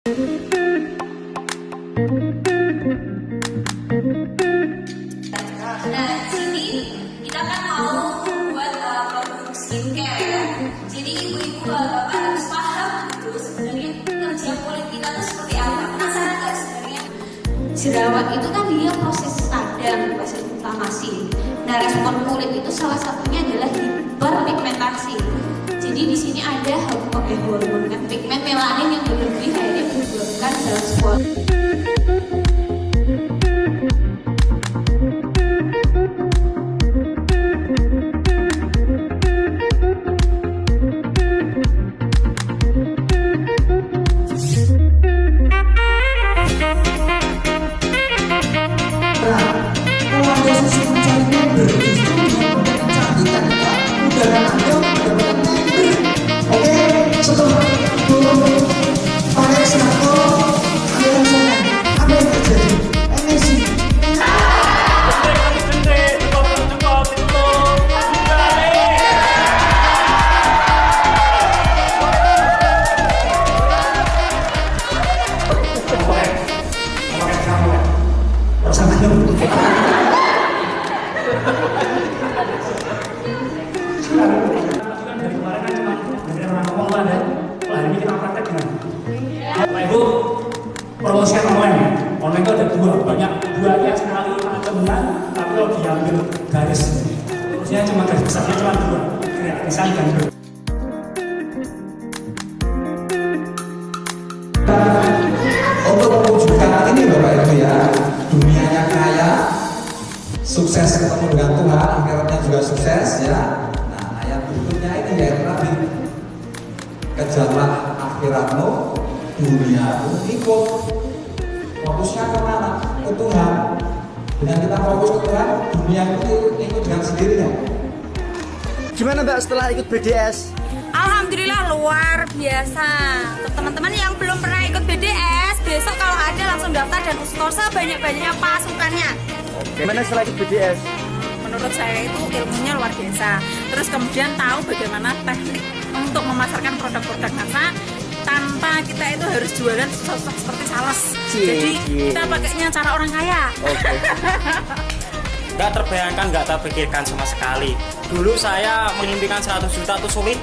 Nah, di sini kita kan mau buat produk skincare ya. Jadi ibu-ibu bapak harus paham gitu sebenarnya kerja kulit kita itu seperti apa. Penasaran nggak sebenarnya? Jerawat itu kan dia proses radang, proses inflamasi. Nah, respon kulit itu salah satunya adalah hiperpigmentasi. Jadi di sini ada hormon pigmen melanin yang berlebih akhirnya menyebabkan darah spot. Promosikan online itu ada duanya sekali macamnya, tapi kalau diambil garis terusnya cuma garis besarnya cuma dua, misalnya kan. Untuk mewujudkan ini Bapak Ibu ya, dunianya kaya, sukses ketemu dengan Tuhan, akhiratnya juga sukses ya. Nah, ayat berikutnya ini ya tadi, kejarlah akhiratmu, duniamu ikut. Fokusnya kemana? Ke Tuhan. Dengan kita fokus ke Tuhan, dunia itu ikut dengan sendirinya. Gimana Mbak setelah ikut BDS? Alhamdulillah luar biasa. Untuk teman-teman yang belum pernah ikut BDS, besok kalau ada langsung daftar dan store sebanyak-banyaknya pasukannya. Gimana setelah ikut BDS? Menurut saya itu ilmunya luar biasa. Terus kemudian tahu bagaimana teknik untuk memasarkan produk-produk NASA tanpa kita itu harus jualan seperti sales. Jadi kita pakainya cara orang kaya. Nggak terbayangkan, nggak terpikirkan sama sekali. Dulu saya mengimpikan 100 juta itu sulit,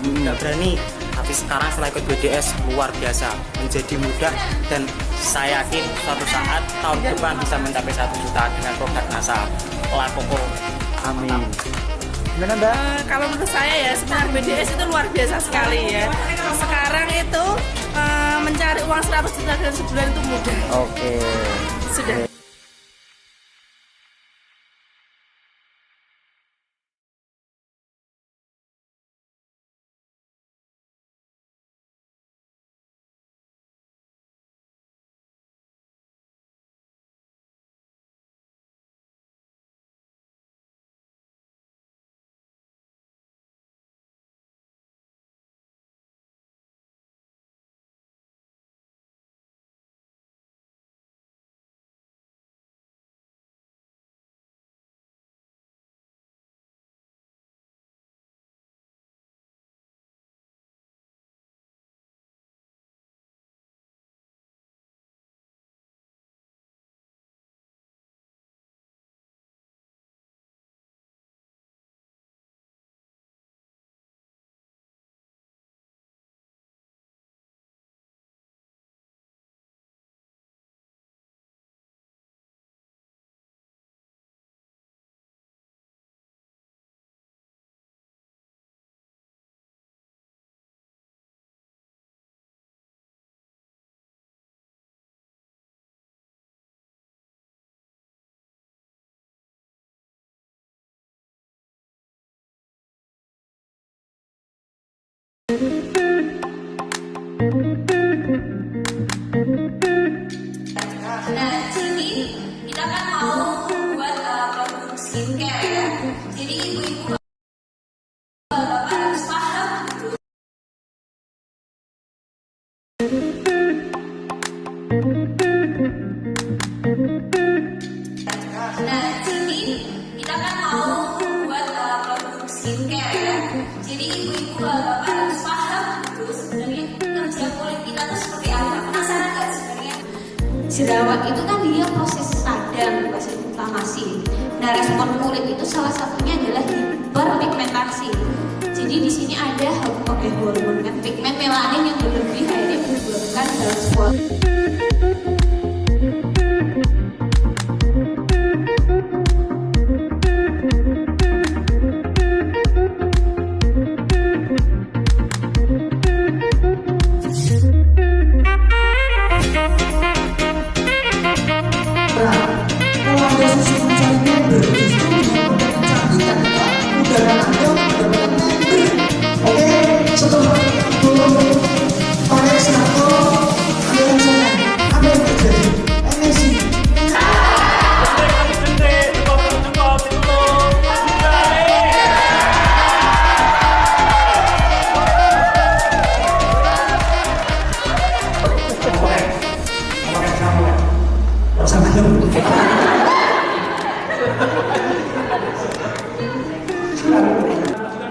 nggak berani. Tapi sekarang setelah ikut BDS luar biasa, menjadi mudah, dan saya yakin suatu saat tahun depan bisa mencapai 1 juta dengan produk NASA. Lakoko. Amin. Gimana Mbak? Kalau menurut saya ya sebenarnya BDS itu luar biasa sekali ya. Sekarang itu mencari uang 100 juta dalam sebulan itu mudah. Oke. Sudah. Nah, di sini kita kan mau buat produk skincare ya. Jadi ibu-ibu bapak harus paham gitu. Nah, di sini kita kan mau buat produk skincare ya. Jadi ibu-ibu bapak harus paham gitu sebenarnya kerja kulit kita itu seperti apa. Jerawat itu kan dia proses radang, proses inflamasi. Nah, respon kulit itu salah satunya adalah hiperpigmentasi. Jadi di sini ada hormon kan, pigmen melanin yang berlebih akhirnya menyebabkan dalam sebuah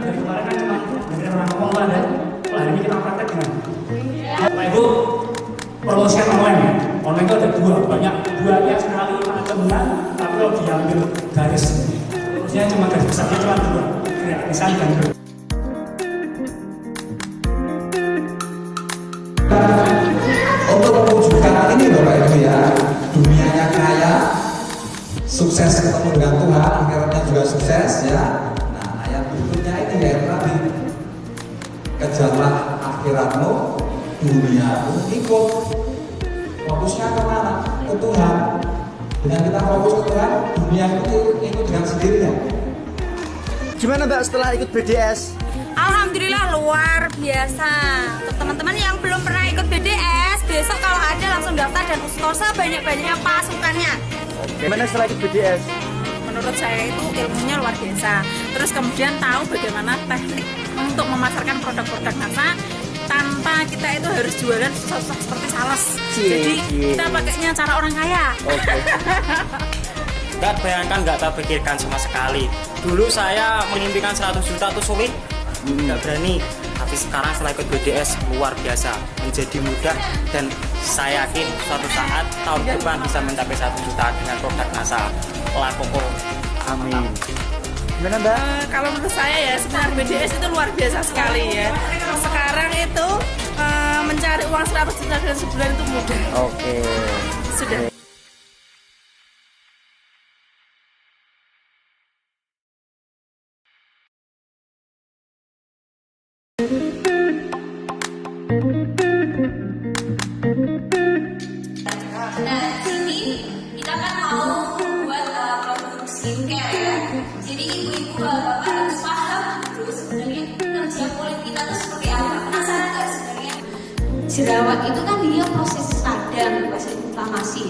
dari kemarin kan cuma dengerin orang ngomong lah dan hari ini kita praktek dengan Bapak Ibu promosian online itu ada duanya sekali macamnya, tapi kalau diambil garis promosinya cuma garis besarnya cuma dua gratisan dan untuk mewujudkan ini Bapak Ibu ya, dunianya kaya, sukses ketemu dengan Tuhan, akhiratnya juga sukses ya. Nah, ayat berikutnya ini ya tadi, kejarlah akhiratmu, duniamu ikut. Fokusnya kemana? Ke Tuhan. Dengan kita fokus ke Tuhan, dunia itu ikut dengan sendirinya. Gimana Mbak setelah ikut BDS? Alhamdulillah luar biasa. Untuk teman-teman yang belum pernah ikut BDS, besok kalau ada langsung daftar dan usaha sebanyak-banyaknya pasukannya. Gimana setelah ikut BDS? Menurut saya itu ilmunya luar biasa. Terus kemudian tahu bagaimana teknik untuk memasarkan produk-produk NASA tanpa kita itu harus jualan sosok seperti sales. Jadi kita pakainya cara orang kaya. Nggak bayangkan, nggak terpikirkan sama sekali. Dulu saya mengimpikan 100 juta itu sulit, nggak berani. Tapi sekarang setelah ikut BDS luar biasa, menjadi mudah dan saya yakin suatu saat tahun depan bisa mencapai 1 juta dengan produk NASA Lakoko. Amin. Gimana Mbak? Kalau menurut saya ya seminar BDS itu luar biasa sekali ya. Sekarang itu mencari uang 100 juta dalam sebulan itu mudah. Oke. Sudah. Nah, di sini kita kan mau buat produk skincare ya. Jadi ibu-ibu bapak harus paham dulu sebenarnya kerja kulit kita itu seperti apa. Penasaran nggak sebenarnya? Jerawat itu kan dia proses radang, proses inflamasi.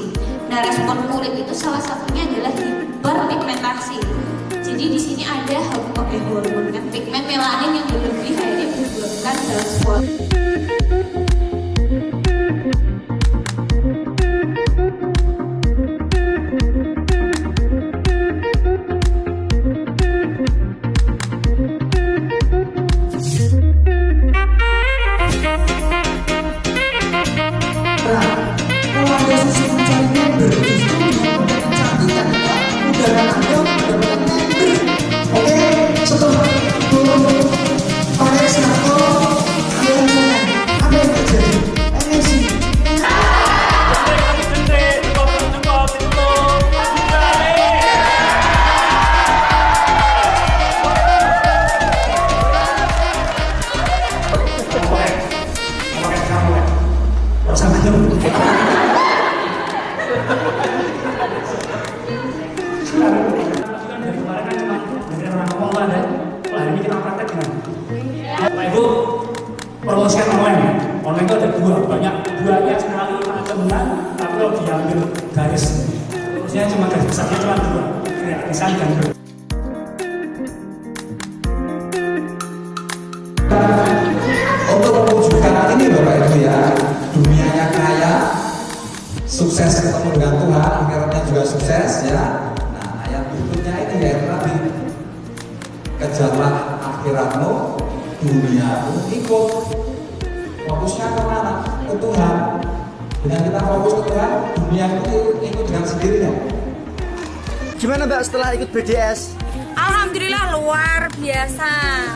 Nah, respon kulit itu salah satunya adalah hiperpigmentasi. Jadi di sini ada hormon kan, pigmen melanin yang berlebih akhirnya menyebabkan dalam sebuah dari kemarin kan cuma dengerin orang ngomong lah dan hari ini kita praktek dengan Bapak Ibu promosian online itu ada duanya sekali macamnya, tapi kalau diambil garis promosinya cuma garis besarnya cuma dua gratisan dan untuk mewujudkan ini Bapak Ibu ya, dunianya kaya, sukses ketemu dengan Tuhan, akhiratnya juga sukses ya. Nah, ayat berikutnya ini ya tadi, kejarlah akhiratmu, duniamu ikut. Fokusnya kemana? Ke Tuhan. Dengan kita fokus ke Tuhan, dunia itu ikut dengan sendirinya. Gimana Mbak setelah ikut BDS? Alhamdulillah luar biasa.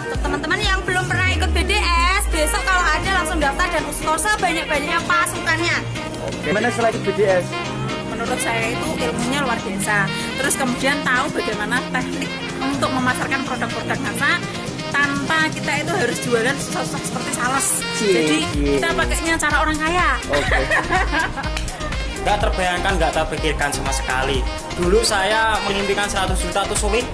Untuk teman-teman yang belum pernah ikut BDS, besok kalau ada langsung daftar dan usul sebanyak-banyaknya pasukannya. Gimana setelah ikut BDS? Menurut saya itu ilmunya luar biasa. Terus kemudian tahu bagaimana teknik untuk memasarkan produk-produk NASA tanpa kita itu harus jualan sosok seperti sales. Jadi kita pakainya cara orang kaya. Nggak terbayangkan, nggak terpikirkan sama sekali. Dulu saya mengimpikan 100 juta itu sulit,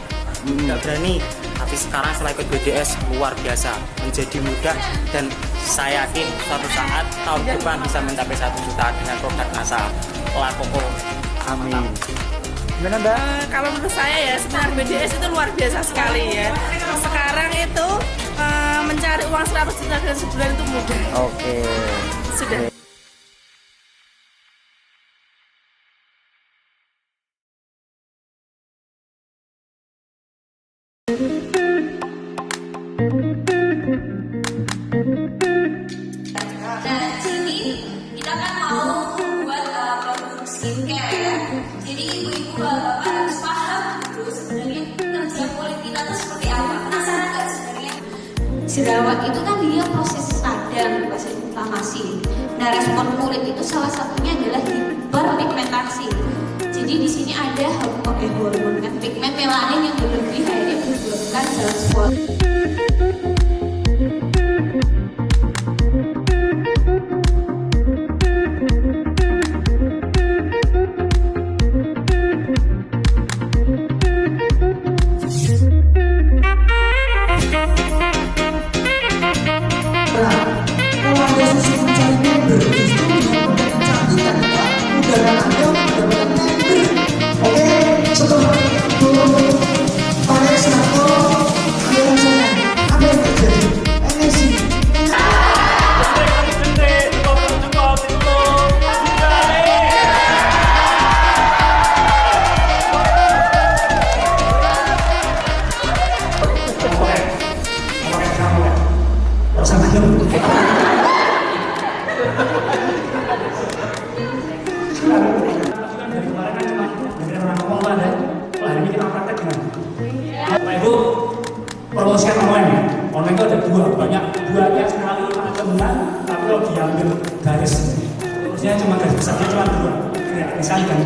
nggak berani. Tapi sekarang setelah ikut BDS luar biasa, menjadi mudah, dan saya yakin suatu saat tahun depan bisa mencapai 1 juta dengan produk NASA Lakoko. Amin. Gimana Mbak? Kalau menurut saya ya seminar BDS itu luar biasa sekali ya. Sekarang itu mencari uang 100 juta dalam sebulan itu mudah. Oke. Sudah. Nah, sini kita kan mau membuat produk skincare ya. Jadi ibu-ibu bapak harus paham gitu sebenarnya kerja kulit kita itu seperti apa. Penasaran nggak sebenarnya? Jerawat itu kan dia proses radang, proses inflamasi. Nah, respon kulit itu salah satunya adalah hiperpigmentasi. Jadi di sini ada hormon kan pigmen melanin yang berlebih akhirnya menyebabkan dalam sebuah dari kemarin kan cuma dengerin orang ngomong lah dan hari ini kita praktek gimana? Bapak Ibu, promosikan online itu ada banyak sekali macamnya, tapi kalau diambil garis terusnya cuma garis besarnya cuma 2 ya, misalnya kan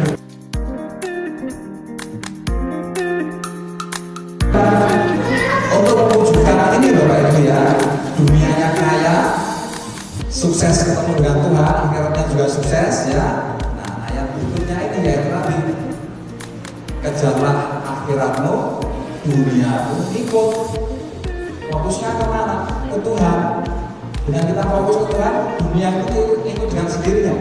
Untuk mewujudkan ini Bapak Ibu ya, dunianya kaya, sukses ketemu dengan Tuhan, akhiratnya juga sukses ya. Nah, ayat berikutnya ini yaitu tadi, kejarlah akhiratmu, duniamu ikut. Fokusnya kemana? Ke Tuhan. Dengan kita fokus ke Tuhan, dunia itu ikut dengan sendirinya.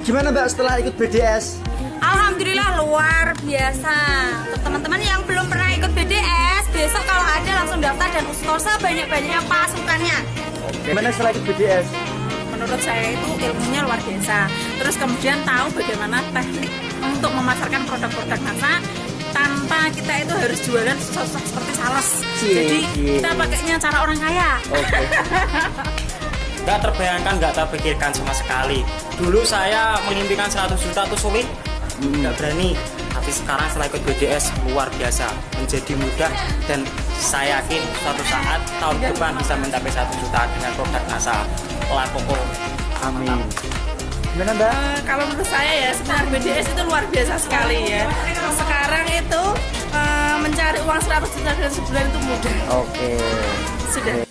Gimana Mbak setelah ikut BDS? Alhamdulillah luar biasa. Untuk teman-teman yang belum pernah ikut BDS, besok kalau ada langsung daftar dan usul sebanyak-banyaknya pasukannya. Gimana setelah ikut BDS? Menurut saya itu ilmunya luar biasa. Terus kemudian tahu bagaimana teknik untuk memasarkan produk-produk NASA tanpa kita itu harus jualan sosok seperti sales. Jadi kita pakainya cara orang kaya. Nggak terbayangkan, nggak terpikirkan sama sekali. Dulu saya mengimpikan 100 juta itu sulit, nggak berani. Tapi sekarang setelah ikut BDS luar biasa, menjadi mudah, dan saya yakin suatu saat tahun depan bisa mencapai 1 juta dengan produk NASA Lakoko. Amin. Gimana Mbak? Kalau menurut saya ya seminar BDS itu luar biasa sekali ya. Sekarang itu mencari uang 100 juta dalam sebulan itu mudah. Oke. Sudah.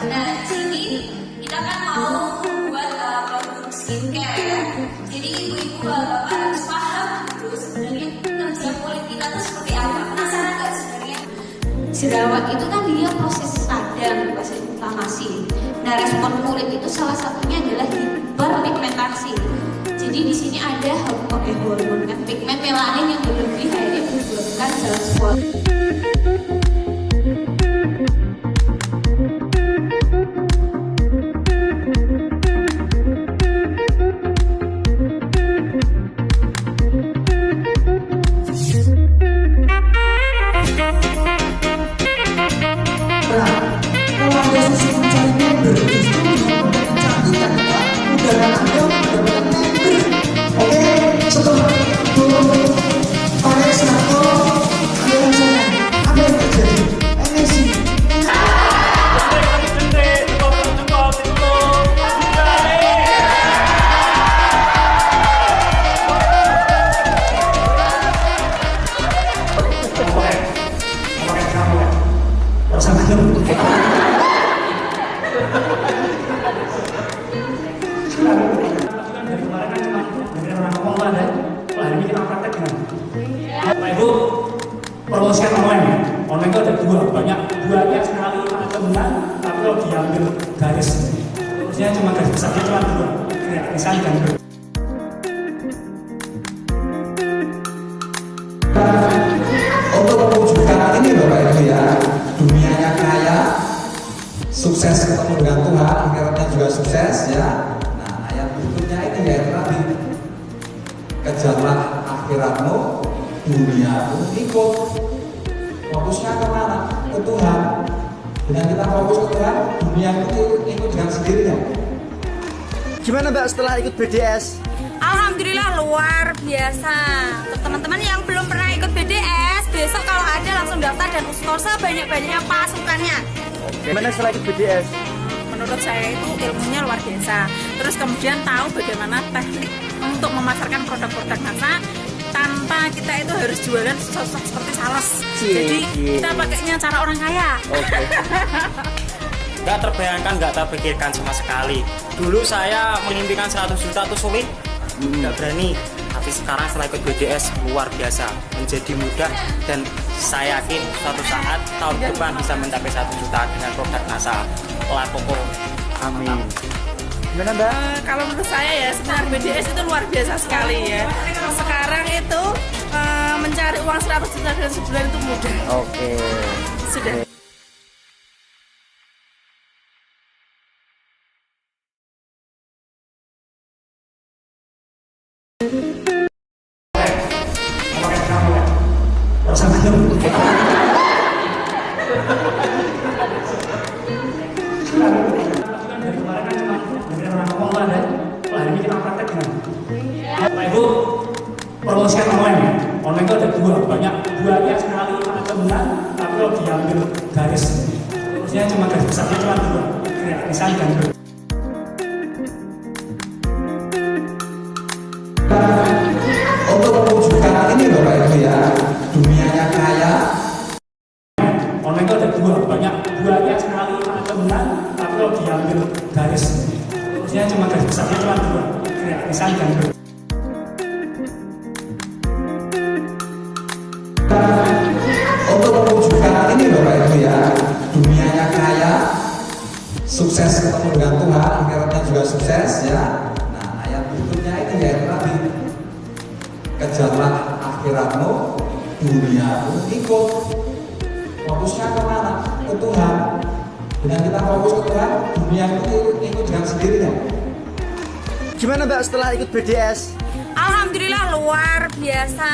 Nah, sini kita kan mau membuat produk skincare ya. Jadi ibu-ibu bapak harus paham gitu sebenarnya kerja kulit kita itu seperti apa. Penasaran nggak sebenarnya? Jerawat itu kan dia proses radang, proses inflamasi. Nah, respon kulit itu salah satunya adalah hiperpigmentasi. Jadi di sini ada hormon kan pigmen melanin yang berlebih akhirnya menyebabkan dalam sebuah Dari kemarin kan cuma dengerin orang ngomong lah dan hari ini kita praktek gimana? Bapak Ibu, promosikan online. Online itu ada banyak sekali macamnya, tapi kalau diambil garis, terusnya cuma garis besarnya cuma dua, gratisan dan Untuk mewujudkan ini Bapak Ibu ya, dunianya kaya, sukses ketemu dengan Tuhan, akhiratnya juga sukses ya. Nah ayat berikutnya ini yaitu tadi, kejarlah akhiratmu, duniamu ikut. Fokusnya kemana? Ke Tuhan. Dengan kita fokus ke Tuhan, dunia itu ikut dengan sendirinya. Gimana Mbak setelah ikut BDS? Alhamdulillah luar biasa. Untuk teman-teman yang belum pernah ikut BDS, besok kalau ada langsung daftar dan uskor sebanyak-banyaknya pasukannya. Gimana setelah ikut BDS? Menurut saya itu ilmunya luar biasa. Terus kemudian tahu bagaimana teknik untuk memasarkan produk-produk NASA tanpa kita itu harus jualan sosok seperti sales. Jadi kita pakainya cara orang kaya. Nggak terbayangkan, nggak terpikirkan sama sekali. Dulu saya mengimpikan 100 juta itu sulit, nggak berani. Tapi sekarang setelah ikut BDS luar biasa, menjadi mudah, dan saya yakin suatu saat tahun depan bisa mencapai 1 juta dengan produk NASA Lakoko. Amin. Gimana Mbak? Kalau menurut saya ya sebenarnya BDS itu luar biasa sekali ya. Sekarang itu mencari uang 100 juta dalam sebulan itu mudah. Oke. Sudah. dari kemarin kan cuma dengerin orang ngomong lah dan hari ini kita praktek gimana? Bapak Ibu, promosikan online. Online itu ada banyak sekali macamnya, tapi kalau diambil garis, terusnya cuma garis besarnya cuma dua, gratisan dan Untuk mewujudkan ini Bapak Ibu ya, dunianya kaya, online itu ada banyak sekali macamnya, tapi kalau diambil garis, terusnya cuma garis besarnya cuma dua, gratisan dan untuk mewujudkan ini Bapak Ibu ya, dunianya kaya, sukses ketemu dengan Tuhan, akhiratnya juga sukses ya. Nah ayat berikutnya ini yaitu tadi, kejarlah akhiratmu, duniamu ikut. Fokusnya kemana? Ke Tuhan. Dengan kita fokus ke Tuhan, dunia itu ikut dengan sendirinya. Gimana Mbak setelah ikut BDS? Alhamdulillah luar biasa.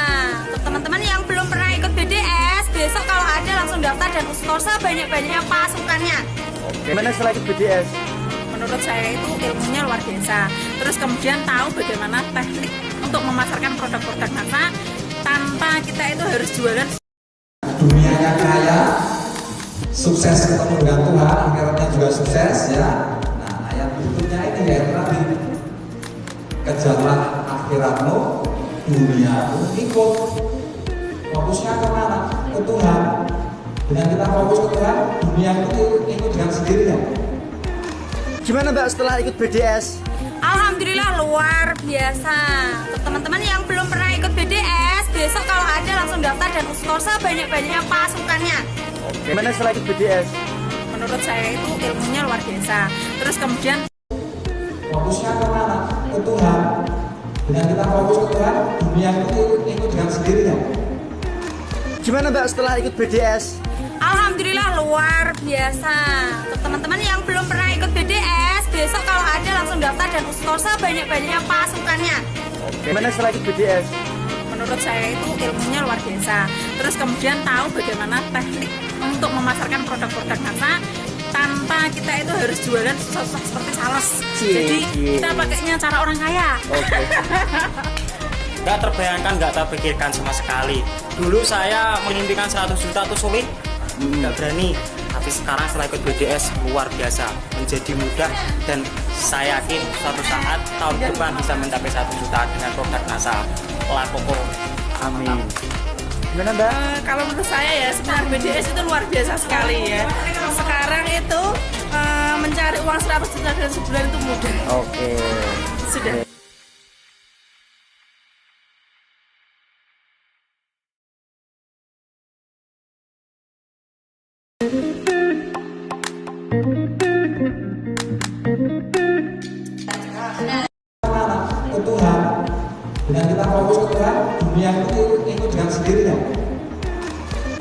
Untuk teman-teman yang belum pernah ikut BDS, besok kalau ada langsung daftar dan uskor sebanyak-banyaknya pasukannya. Gimana setelah ikut BDS? Menurut saya itu ilmunya luar biasa. Terus kemudian tahu bagaimana teknik untuk memasarkan produk-produk NASA tanpa kita itu harus jualan. Dunianya kaya, sukses ketemu dengan Tuhan, akhiratnya juga sukses ya. Nah ayat berikutnya ini yaitu tadi, kejarlah akhiratmu, duniamu ikut. Fokusnya kemana? Ke Tuhan. Dengan kita fokus ke Tuhan, dunia itu ikut dengan sendirinya. Gimana Mbak setelah ikut BDS? Alhamdulillah luar biasa. Untuk teman-teman yang belum pernah ikut BDS, besok kalau ada langsung daftar dan uskor sebanyak-banyaknya pasukannya. Gimana setelah ikut BDS? Menurut saya itu ilmunya luar biasa. Terus kemudian Fokusnya kemana? Ke Tuhan. Dengan kita fokus ke Tuhan, dunia itu ikut dengan sendirinya. Gimana Mbak setelah ikut BDS? Alhamdulillah luar biasa. Untuk teman-teman yang belum pernah ikut BDS, besok kalau ada langsung daftar dan uskor sebanyak-banyaknya pasukannya. Gimana setelah ikut BDS? Menurut saya itu ilmunya luar biasa. Terus kemudian tahu bagaimana teknik untuk memasarkan produk-produk NASA tanpa kita itu harus jualan sosok seperti sales. Jadi kita pakainya cara orang kaya. Nggak terbayangkan, nggak terpikirkan sama sekali. Dulu saya mengimpikan 100 juta itu sulit, nggak berani. Tapi sekarang setelah ikut BDS luar biasa, menjadi mudah, dan saya yakin suatu saat tahun depan bisa mencapai 1 juta dengan produk NASA Lakoko. Amin. Gimana Mbak? Kalau menurut saya ya sebenarnya BDS itu luar biasa sekali ya. Sekarang itu mencari uang 100 juta dalam sebulan itu mudah. Oke. Sudah. Ke Tuhan, dengan kita fokus ke Tuhan, dunia itu ikut dengan sendirinya.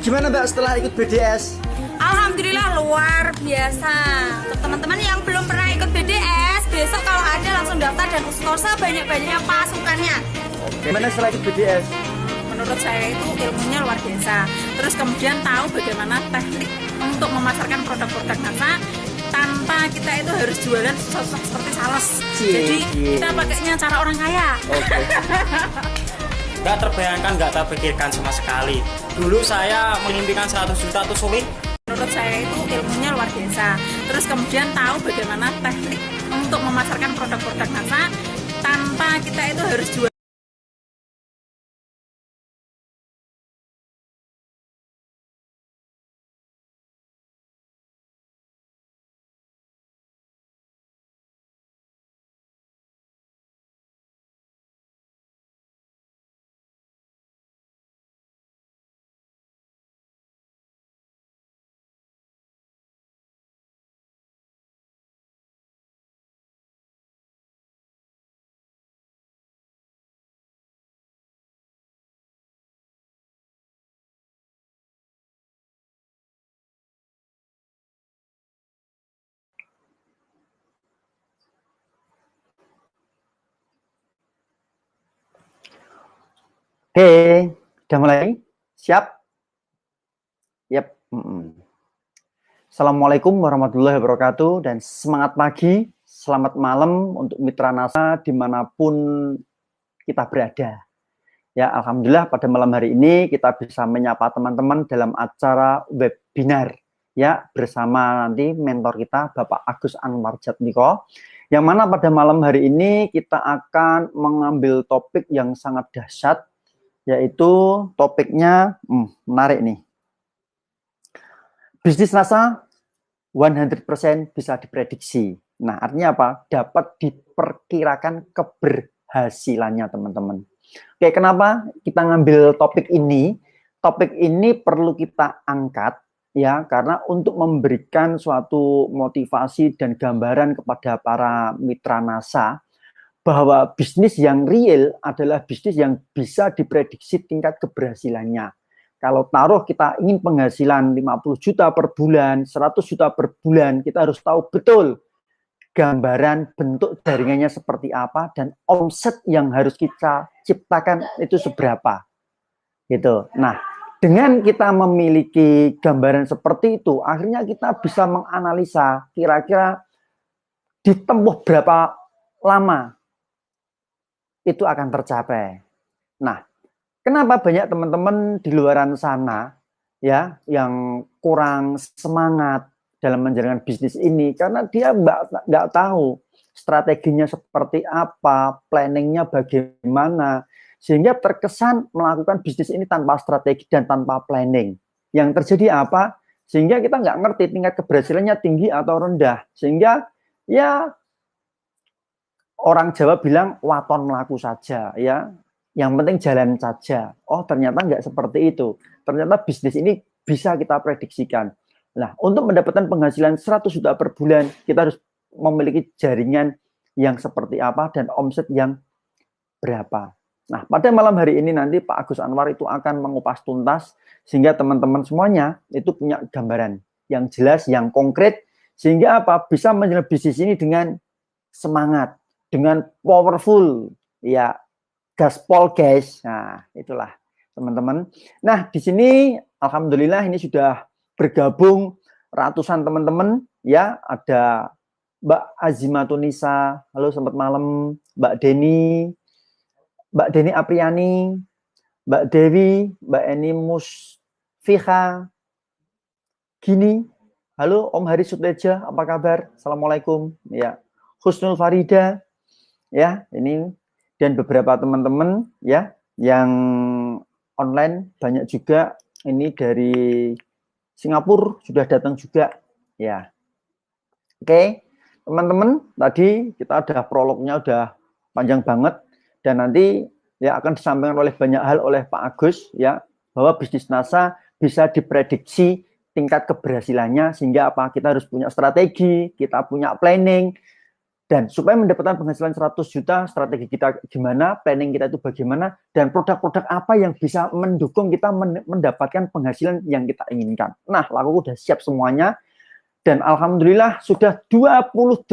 Gimana Mbak setelah ikut BDS? Alhamdulillah luar biasa. Untuk teman-teman yang belum pernah ikut BDS, besok kalau ada langsung daftar dan ustosa banyak-banyaknya pasukannya. Gimana setelah ikut BDS? Menurut saya itu ilmunya luar biasa. Terus kemudian tahu bagaimana teknik untuk memasarkan produk-produk NASA tanpa kita itu harus jualan sosok seperti sales. Jadi kita pakainya cara orang kaya. Nggak terbayangkan, nggak terpikirkan sama sekali. Dulu saya mengimpikan 100 juta itu sulit. Menurut saya itu ilmunya luar biasa. Terus kemudian tahu bagaimana teknik untuk memasarkan produk-produk NASA tanpa kita itu harus jual. Oke, udah mulai? Siap? Yap. Assalamualaikum warahmatullahi wabarakatuh dan semangat pagi, selamat malam untuk mitra NASA dimanapun kita berada. Ya, alhamdulillah pada malam hari ini kita bisa menyapa teman-teman dalam acara webinar ya bersama nanti mentor kita Bapak Agus Anwar Jatmiko. Yang mana pada malam hari ini kita akan mengambil topik yang sangat dahsyat, yaitu topiknya menarik nih. Bisnis NASA 100% bisa diprediksi. Nah, artinya apa? Dapat diperkirakan keberhasilannya, teman-teman. Oke, kenapa kita ngambil topik ini? Topik ini perlu kita angkat ya, karena untuk memberikan suatu motivasi dan gambaran kepada para mitra NASA bahwa bisnis yang real adalah bisnis yang bisa diprediksi tingkat keberhasilannya. Kalau taruh kita ingin penghasilan 50 juta per bulan, 100 juta per bulan, kita harus tahu betul gambaran bentuk jaringannya seperti apa dan omset yang harus kita ciptakan itu seberapa. Gitu. Nah, dengan kita memiliki gambaran seperti itu, akhirnya kita bisa menganalisa kira-kira ditempuh berapa lama itu akan tercapai. Nah, kenapa banyak teman-teman di luaran sana ya yang kurang semangat dalam menjalankan bisnis ini karena dia nggak tahu strateginya seperti apa, planningnya bagaimana, sehingga terkesan melakukan bisnis ini tanpa strategi dan tanpa planning. Yang terjadi apa? Sehingga kita nggak ngerti tingkat keberhasilannya tinggi atau rendah, sehingga ya orang Jawa bilang waton melaku saja ya, yang penting jalan saja. Oh ternyata nggak seperti itu. Ternyata bisnis ini bisa kita prediksikan. Nah untuk mendapatkan penghasilan 100 juta per bulan kita harus memiliki jaringan yang seperti apa dan omset yang berapa. Nah pada malam hari ini nanti Pak Agus Anwar itu akan mengupas tuntas sehingga teman-teman semuanya itu punya gambaran yang jelas, yang konkret, sehingga apa bisa menjalankan bisnis ini dengan semangat, dengan powerful, ya gaspol guys. Nah, itulah teman-teman. Nah, di sini alhamdulillah ini sudah bergabung ratusan teman-teman ya. Ada Mbak Azimatunisa, halo selamat malam. Mbak Deni Apriani, Mbak Dewi, Mbak Eni Musfiha, Gini, halo Om Hari Sutleja, apa kabar? Assalamualaikum. Ya, Husnul Farida. Ya, ini dan beberapa teman-teman ya yang online banyak juga ini dari Singapura sudah datang juga ya. Oke, teman-teman, tadi kita udah prolognya udah panjang banget dan nanti ya akan disampaikan oleh banyak hal oleh Pak Agus ya bahwa bisnis NASA bisa diprediksi tingkat keberhasilannya sehingga apa kita harus punya strategi, kita punya planning dan supaya mendapatkan penghasilan 100 juta strategi kita gimana, planning kita itu bagaimana dan produk-produk apa yang bisa mendukung kita mendapatkan penghasilan yang kita inginkan. Nah, laku udah siap semuanya. Dan alhamdulillah sudah 28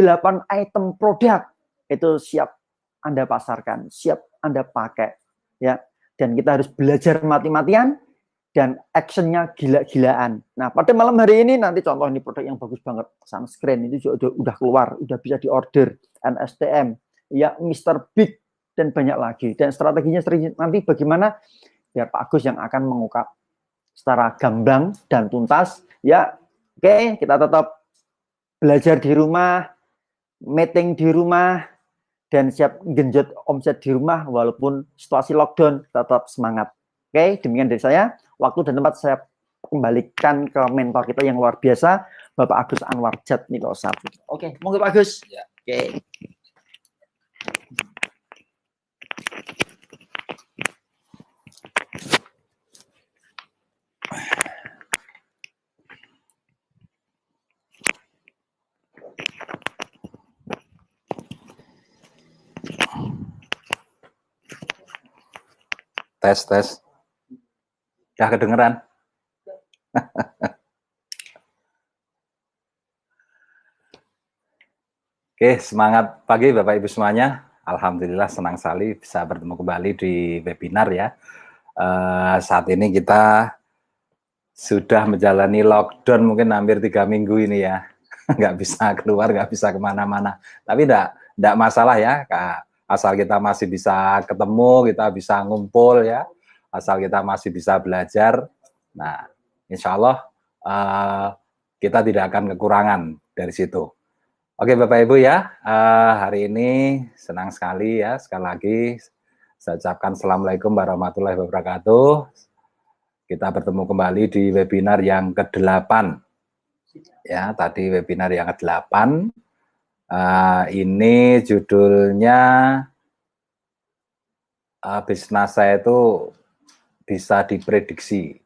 item produk itu siap Anda pasarkan, siap Anda pakai ya. Dan kita harus belajar mati-matian dan actionnya gila-gilaan. Nah, pada malam hari ini nanti contoh ini produk yang bagus banget, sunscreen itu juga udah keluar, udah bisa diorder, NSTM, ya Mr. Big dan banyak lagi. Dan strateginya nanti bagaimana biar Pak Agus yang akan mengungkap secara gamblang dan tuntas ya. Oke, kita tetap belajar di rumah, meeting di rumah, dan siap genjot omset di rumah walaupun situasi lockdown, tetap semangat. Oke, demikian dari saya. Waktu dan tempat saya kembalikan ke mentor kita yang luar biasa, Bapak Agus Anwar Jatmiko Saputra. Oke, monggo Pak Agus. Ya. Oke. Tes. Udah kedengeran? Oke, semangat pagi Bapak Ibu semuanya. Alhamdulillah senang sekali bisa bertemu kembali di webinar ya. Saat ini kita sudah menjalani lockdown mungkin hampir 3 minggu ini ya. Nggak bisa keluar, nggak bisa kemana-mana. Tapi nggak masalah ya, Kak. Asal kita masih bisa ketemu, kita bisa ngumpul ya, asal kita masih bisa belajar. Nah, insya Allah kita tidak akan kekurangan dari situ. Oke Bapak Ibu ya, hari ini senang sekali ya, sekali lagi saya ucapkan Assalamualaikum warahmatullahi wabarakatuh. Kita bertemu kembali di webinar yang ke-8. Ya, tadi webinar yang ke-8. Ini judulnya bisnis saya itu bisa diprediksi,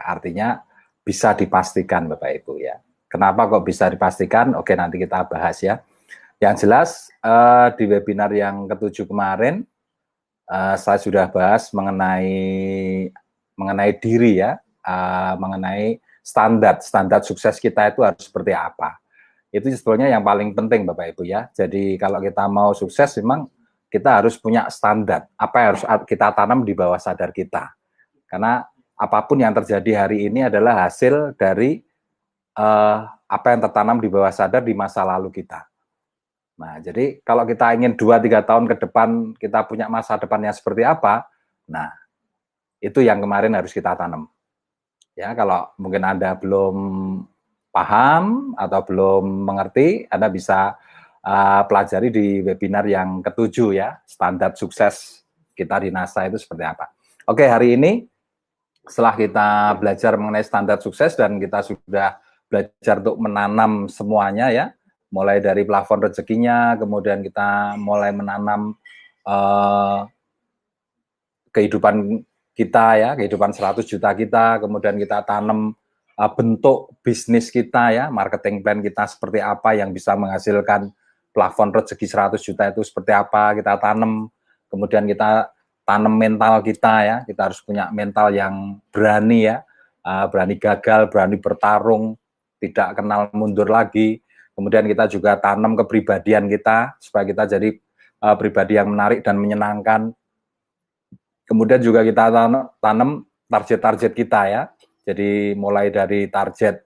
artinya bisa dipastikan Bapak Ibu ya. Kenapa kok bisa dipastikan? Oke, nanti kita bahas ya. Yang jelas di webinar yang ke-7 kemarin saya sudah bahas mengenai diri ya, mengenai standar sukses kita itu harus seperti apa. Itu sebetulnya yang paling penting Bapak Ibu ya. Jadi kalau kita mau sukses memang kita harus punya standar. Apa yang harus kita tanam di bawah sadar kita. Karena apapun yang terjadi hari ini adalah hasil dari apa yang tertanam di bawah sadar di masa lalu kita. Nah, jadi kalau kita ingin 2-3 tahun ke depan kita punya masa depannya seperti apa, nah itu yang kemarin harus kita tanam. Ya, kalau mungkin Anda belum paham atau belum mengerti, Anda bisa pelajari di webinar yang ke-7 ya, standar sukses kita di NASA itu seperti apa. Oke, hari ini setelah kita belajar mengenai standar sukses dan kita sudah belajar untuk menanam semuanya ya, mulai dari plafon rezekinya, kemudian kita mulai menanam kehidupan kita ya, kehidupan 100 juta kita, kemudian kita tanam bentuk bisnis kita ya, marketing plan kita seperti apa yang bisa menghasilkan plafon rezeki 100 juta itu seperti apa, kita tanam, kemudian kita tanam mental kita ya, kita harus punya mental yang berani ya, berani gagal, berani bertarung, tidak kenal mundur lagi. Kemudian kita juga tanam kepribadian kita supaya kita jadi pribadi yang menarik dan menyenangkan. Kemudian juga kita tanam target-target kita ya. Jadi mulai dari target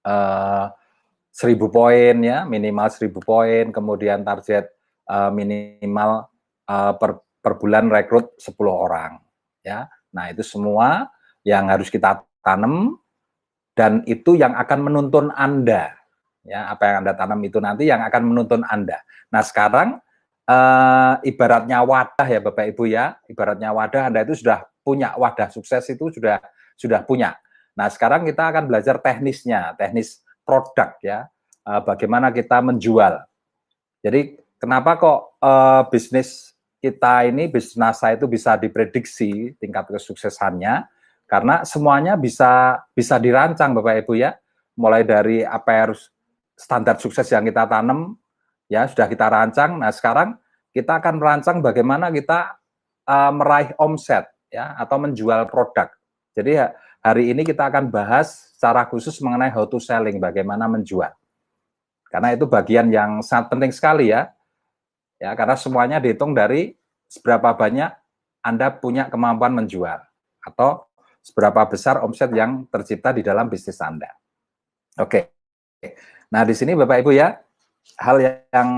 1.000 poin ya, minimal 1.000 poin, kemudian target minimal per bulan rekrut 10 orang ya. Nah, itu semua yang harus kita tanam dan itu yang akan menuntun Anda. Ya, apa yang Anda tanam itu nanti yang akan menuntun Anda. Nah, sekarang ibaratnya wadah ya Bapak Ibu ya, ibaratnya wadah Anda itu sudah punya wadah sukses itu sudah punya. Nah, sekarang kita akan belajar teknisnya, teknis produk ya. bagaimana kita menjual. Jadi kenapa kok bisnis kita ini, bisnis NASA itu bisa diprediksi tingkat kesuksesannya? Karena semuanya bisa dirancang Bapak Ibu ya, mulai dari apa yang harus standar sukses yang kita tanam ya sudah kita rancang. Nah sekarang kita akan merancang bagaimana kita meraih omset ya atau menjual produk. Jadi hari ini kita akan bahas secara khusus mengenai how to selling, bagaimana menjual. Karena itu bagian yang sangat penting sekali ya. Ya, karena semuanya dihitung dari seberapa banyak Anda punya kemampuan menjual atau seberapa besar omset yang tercipta di dalam bisnis Anda. Oke. Nah, di sini Bapak Ibu ya, hal yang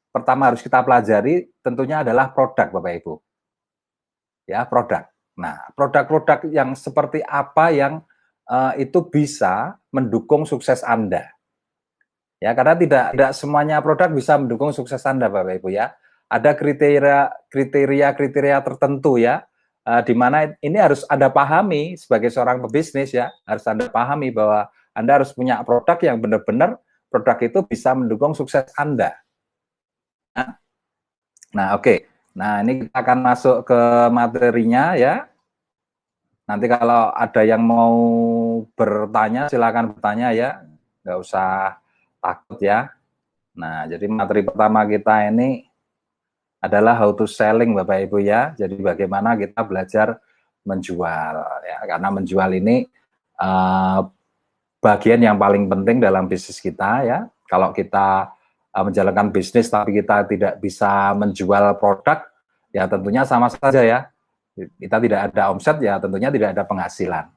pertama harus kita pelajari tentunya adalah produk Bapak Ibu. Ya, produk. Nah, produk-produk yang seperti apa yang itu bisa mendukung sukses Anda. Ya, karena tidak semuanya produk bisa mendukung sukses Anda, Bapak Ibu ya. Ada kriteria tertentu ya, di mana ini harus Anda pahami sebagai seorang pebisnis ya, harus Anda pahami bahwa Anda harus punya produk yang benar-benar produk itu bisa mendukung sukses Anda. Nah, oke. Nah, ini kita akan masuk ke materinya ya. Nanti kalau ada yang mau bertanya, silakan bertanya ya, nggak usah takut ya. Nah, jadi materi pertama kita ini adalah how to selling Bapak Ibu ya. Jadi bagaimana kita belajar menjual ya. Karena menjual ini bagian yang paling penting dalam bisnis kita ya. Kalau kita menjalankan bisnis tapi kita tidak bisa menjual produk, ya tentunya sama saja ya. Kita tidak ada omset ya tentunya tidak ada penghasilan.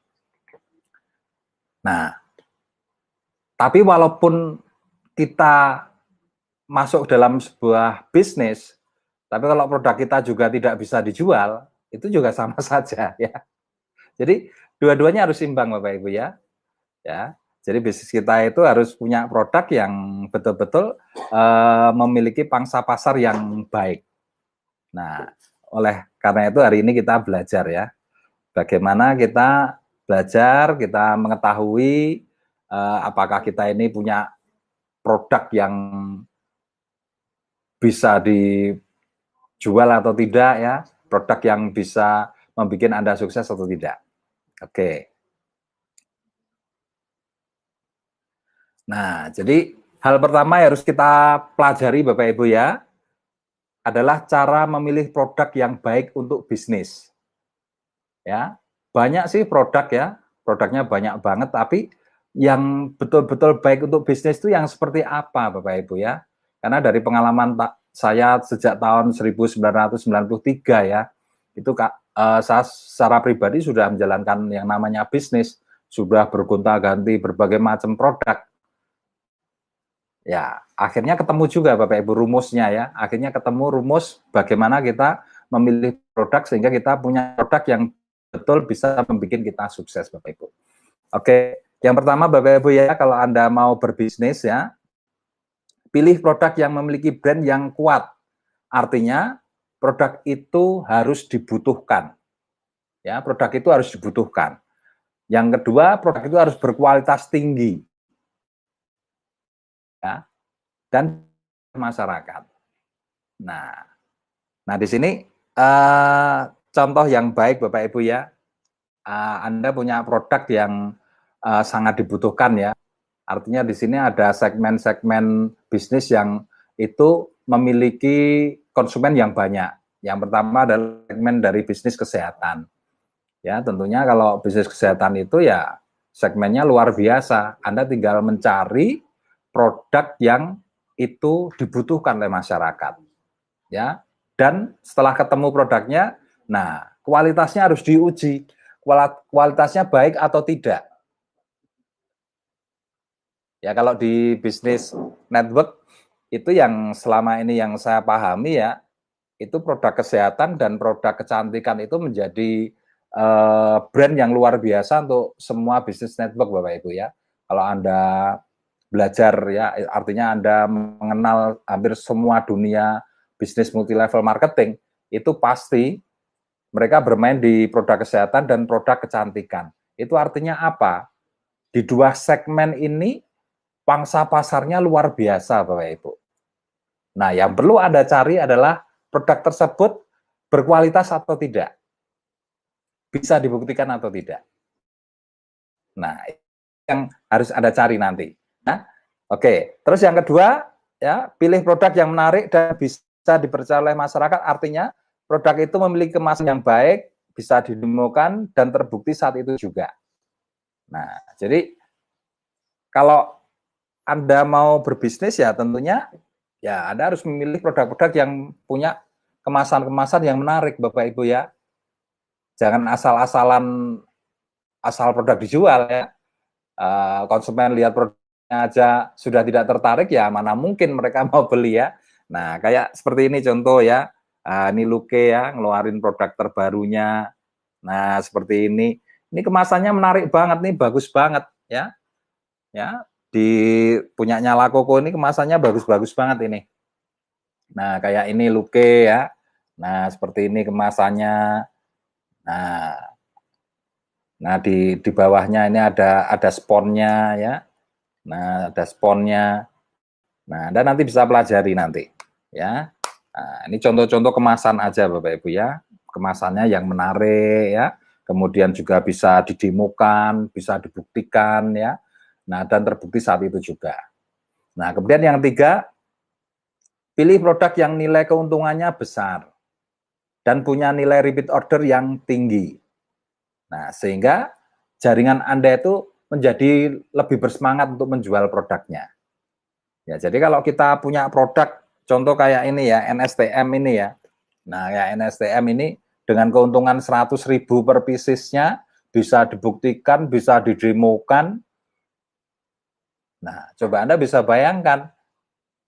Nah, tapi walaupun kita masuk dalam sebuah bisnis, tapi kalau produk kita juga tidak bisa dijual, itu juga sama saja ya. Jadi dua-duanya harus imbang Bapak Ibu ya. Ya. Jadi bisnis kita itu harus punya produk yang betul-betul memiliki pangsa pasar yang baik. Nah, oleh karena itu hari ini kita belajar ya. Bagaimana kita belajar, kita mengetahui apakah kita ini punya produk yang bisa dijual atau tidak ya, produk yang bisa membuat Anda sukses atau tidak. Oke. Nah, jadi hal pertama yang harus kita pelajari Bapak Ibu ya, adalah cara memilih produk yang baik untuk bisnis. Ya, banyak sih produk ya, produknya banyak banget, tapi yang betul-betul baik untuk bisnis itu yang seperti apa Bapak Ibu ya? Karena dari pengalaman saya sejak tahun 1993 ya, itu saya secara pribadi sudah menjalankan yang namanya bisnis, sudah bergonta-ganti berbagai macam produk. Ya, akhirnya ketemu juga Bapak Ibu rumusnya ya, akhirnya ketemu rumus bagaimana kita memilih produk sehingga kita punya produk yang betul bisa membuat kita sukses Bapak Ibu. Oke. Yang pertama Bapak Ibu ya, kalau Anda mau berbisnis ya, pilih produk yang memiliki brand yang kuat. Artinya produk itu harus dibutuhkan. Ya, produk itu harus dibutuhkan. Yang kedua, produk itu harus berkualitas tinggi. Ya, dan masyarakat. Nah di sini contoh yang baik Bapak Ibu ya. Anda punya produk yang sangat dibutuhkan ya. Artinya di sini ada segmen-segmen bisnis yang itu memiliki konsumen yang banyak. Yang pertama adalah segmen dari bisnis kesehatan. Ya, tentunya kalau bisnis kesehatan itu ya segmennya luar biasa. Anda tinggal mencari produk yang itu dibutuhkan oleh masyarakat. Ya. Dan setelah ketemu produknya, nah, kualitasnya harus diuji. Kualitasnya baik atau tidak. Ya kalau di bisnis network itu yang selama ini yang saya pahami ya, itu produk kesehatan dan produk kecantikan itu menjadi brand yang luar biasa untuk semua bisnis network Bapak Ibu ya. Kalau Anda belajar ya, artinya Anda mengenal hampir semua dunia bisnis multi-level marketing, itu pasti mereka bermain di produk kesehatan dan produk kecantikan. Itu artinya apa? Di dua segmen ini pangsa pasarnya luar biasa Bapak Ibu. Nah, yang perlu Anda cari adalah produk tersebut berkualitas atau tidak. Bisa dibuktikan atau tidak. Nah, yang harus Anda cari nanti. Nah, oke. Terus yang kedua, ya, pilih produk yang menarik dan bisa dipercaya oleh masyarakat. Artinya, produk itu memiliki kemasan yang baik, bisa didemokan dan terbukti saat itu juga. Nah, jadi kalau Anda mau berbisnis ya tentunya ya Anda harus memilih produk-produk yang punya kemasan-kemasan yang menarik Bapak Ibu ya. Jangan asal-asalan asal produk dijual ya. Konsumen lihat produknya aja sudah tidak tertarik ya mana mungkin mereka mau beli ya. Nah, kayak seperti ini contoh ya. Ini Luke ya ngeluarin produk terbarunya. Nah, seperti ini. Ini kemasannya menarik banget nih, bagus banget ya. Ya, di punyanya Lakoko ini kemasannya bagus-bagus banget ini. Nah, kayak ini Luke ya. Nah, seperti ini kemasannya. Nah, di bawahnya ini ada sponnya ya. Nah, ada sponnya. Nah, Anda nanti bisa pelajari nanti ya. Nah, ini contoh-contoh kemasan aja Bapak Ibu ya. Kemasannya yang menarik ya. Kemudian juga bisa didemokan, bisa dibuktikan ya. Nah, dan terbukti saat itu juga. Nah, kemudian yang ketiga, pilih produk yang nilai keuntungannya besar dan punya nilai repeat order yang tinggi. Nah, sehingga jaringan Anda itu menjadi lebih bersemangat untuk menjual produknya. Ya, jadi kalau kita punya produk, contoh kayak ini ya, NSTM ini ya. Nah, ya NSTM ini dengan keuntungan 100.000 per piecesnya, bisa dibuktikan, bisa didemokan. Nah, coba Anda bisa bayangkan.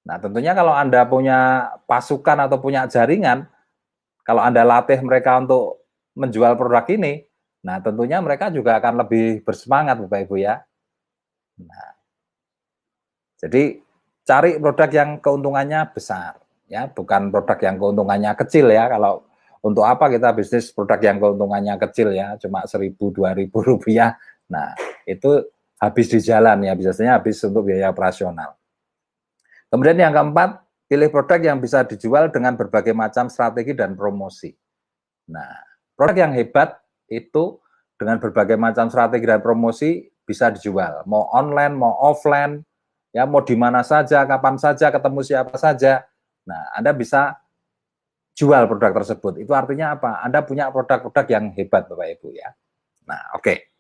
Nah, tentunya kalau Anda punya pasukan atau punya jaringan, kalau Anda latih mereka untuk menjual produk ini, nah tentunya mereka juga akan lebih bersemangat Bapak Ibu ya. Nah, jadi cari produk yang keuntungannya besar ya, bukan produk yang keuntungannya kecil ya. Kalau untuk apa kita bisnis produk yang keuntungannya kecil ya, cuma 1.000-2.000 rupiah. Nah, itu habis di jalan ya, biasanya habis untuk biaya operasional. Kemudian yang keempat, pilih produk yang bisa dijual dengan berbagai macam strategi dan promosi. Nah, produk yang hebat itu dengan berbagai macam strategi dan promosi bisa dijual. Mau online, mau offline, ya mau di mana saja, kapan saja, ketemu siapa saja. Nah, Anda bisa jual produk tersebut. Itu artinya apa? Anda punya produk-produk yang hebat, Bapak Ibu ya. Nah, oke.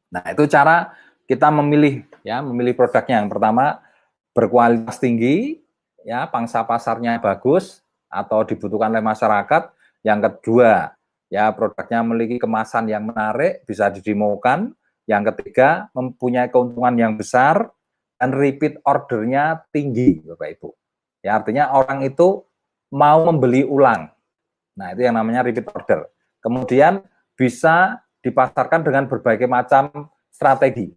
Nah, itu cara kita memilih ya, memilih produknya. Yang pertama, berkualitas tinggi, ya, pangsa pasarnya bagus atau dibutuhkan oleh masyarakat. Yang kedua, ya, produknya memiliki kemasan yang menarik, bisa didemokan. Yang ketiga, mempunyai keuntungan yang besar dan repeat ordernya tinggi, Bapak Ibu. Ya, artinya orang itu mau membeli ulang. Nah, itu yang namanya repeat order. Kemudian bisa dipasarkan dengan berbagai macam strategi.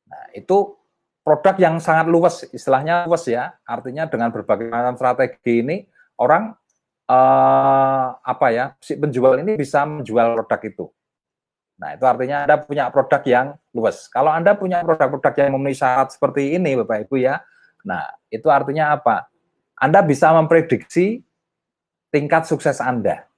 Nah, itu produk yang sangat luas, istilahnya luas ya. Artinya dengan berbagai macam strategi ini orang si penjual ini bisa menjual produk itu. Nah, itu artinya Anda punya produk yang luas. Kalau Anda punya produk-produk yang memenuhi syarat seperti ini, Bapak Ibu ya. Nah, itu artinya apa? Anda bisa memprediksi tingkat sukses Anda.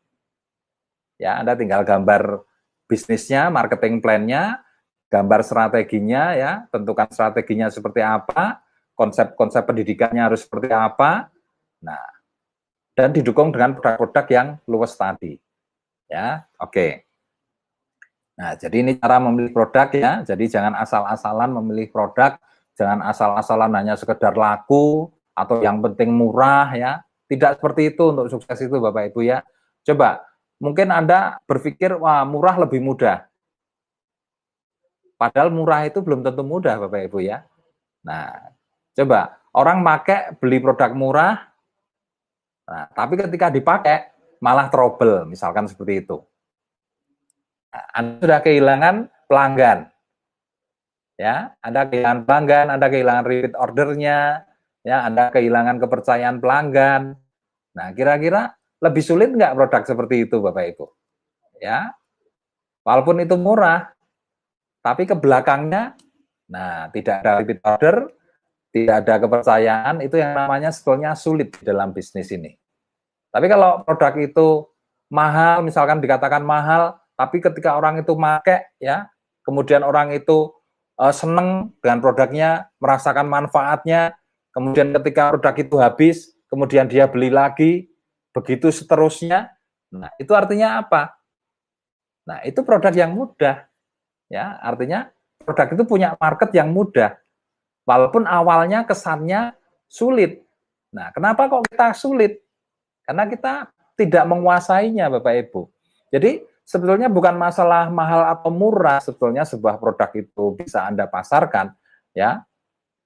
Ya, Anda tinggal gambar bisnisnya, marketing plan-nya, gambar strateginya ya, tentukan strateginya seperti apa, konsep-konsep pendidikannya harus seperti apa. Nah, dan didukung dengan produk-produk yang luas tadi. Ya, oke. Nah, jadi ini cara memilih produk ya. Jadi jangan asal-asalan memilih produk, jangan asal-asalan hanya sekedar laku atau yang penting murah ya. Tidak seperti itu untuk sukses itu Bapak Ibu ya. Coba, mungkin Anda berpikir, wah murah lebih mudah. Padahal murah itu belum tentu mudah Bapak Ibu ya. Nah, coba, orang pakai beli produk murah, nah, tapi ketika dipakai malah trouble, misalkan seperti itu. Nah, Anda sudah kehilangan pelanggan. Ya, Anda kehilangan pelanggan, Anda kehilangan repeat ordernya, ya, Anda kehilangan kepercayaan pelanggan. Nah, kira-kira lebih sulit nggak produk seperti itu, Bapak Ibu? Ya, walaupun itu murah, tapi ke belakangnya, Nah, tidak ada repeat order, tidak ada kepercayaan, itu yang namanya sebetulnya sulit di dalam bisnis ini. Tapi kalau produk itu mahal, misalkan dikatakan mahal, tapi ketika orang itu make, ya, kemudian orang itu seneng dengan produknya, merasakan manfaatnya, kemudian ketika produk itu habis, kemudian dia beli lagi, begitu seterusnya. Nah, itu artinya apa? Nah, itu produk yang mudah, ya. Artinya produk itu punya market yang mudah, walaupun awalnya kesannya sulit. Nah, kenapa kok kita sulit? Karena kita tidak menguasainya, Bapak Ibu. Jadi sebetulnya bukan masalah mahal atau murah, sebetulnya sebuah produk itu bisa Anda pasarkan, ya.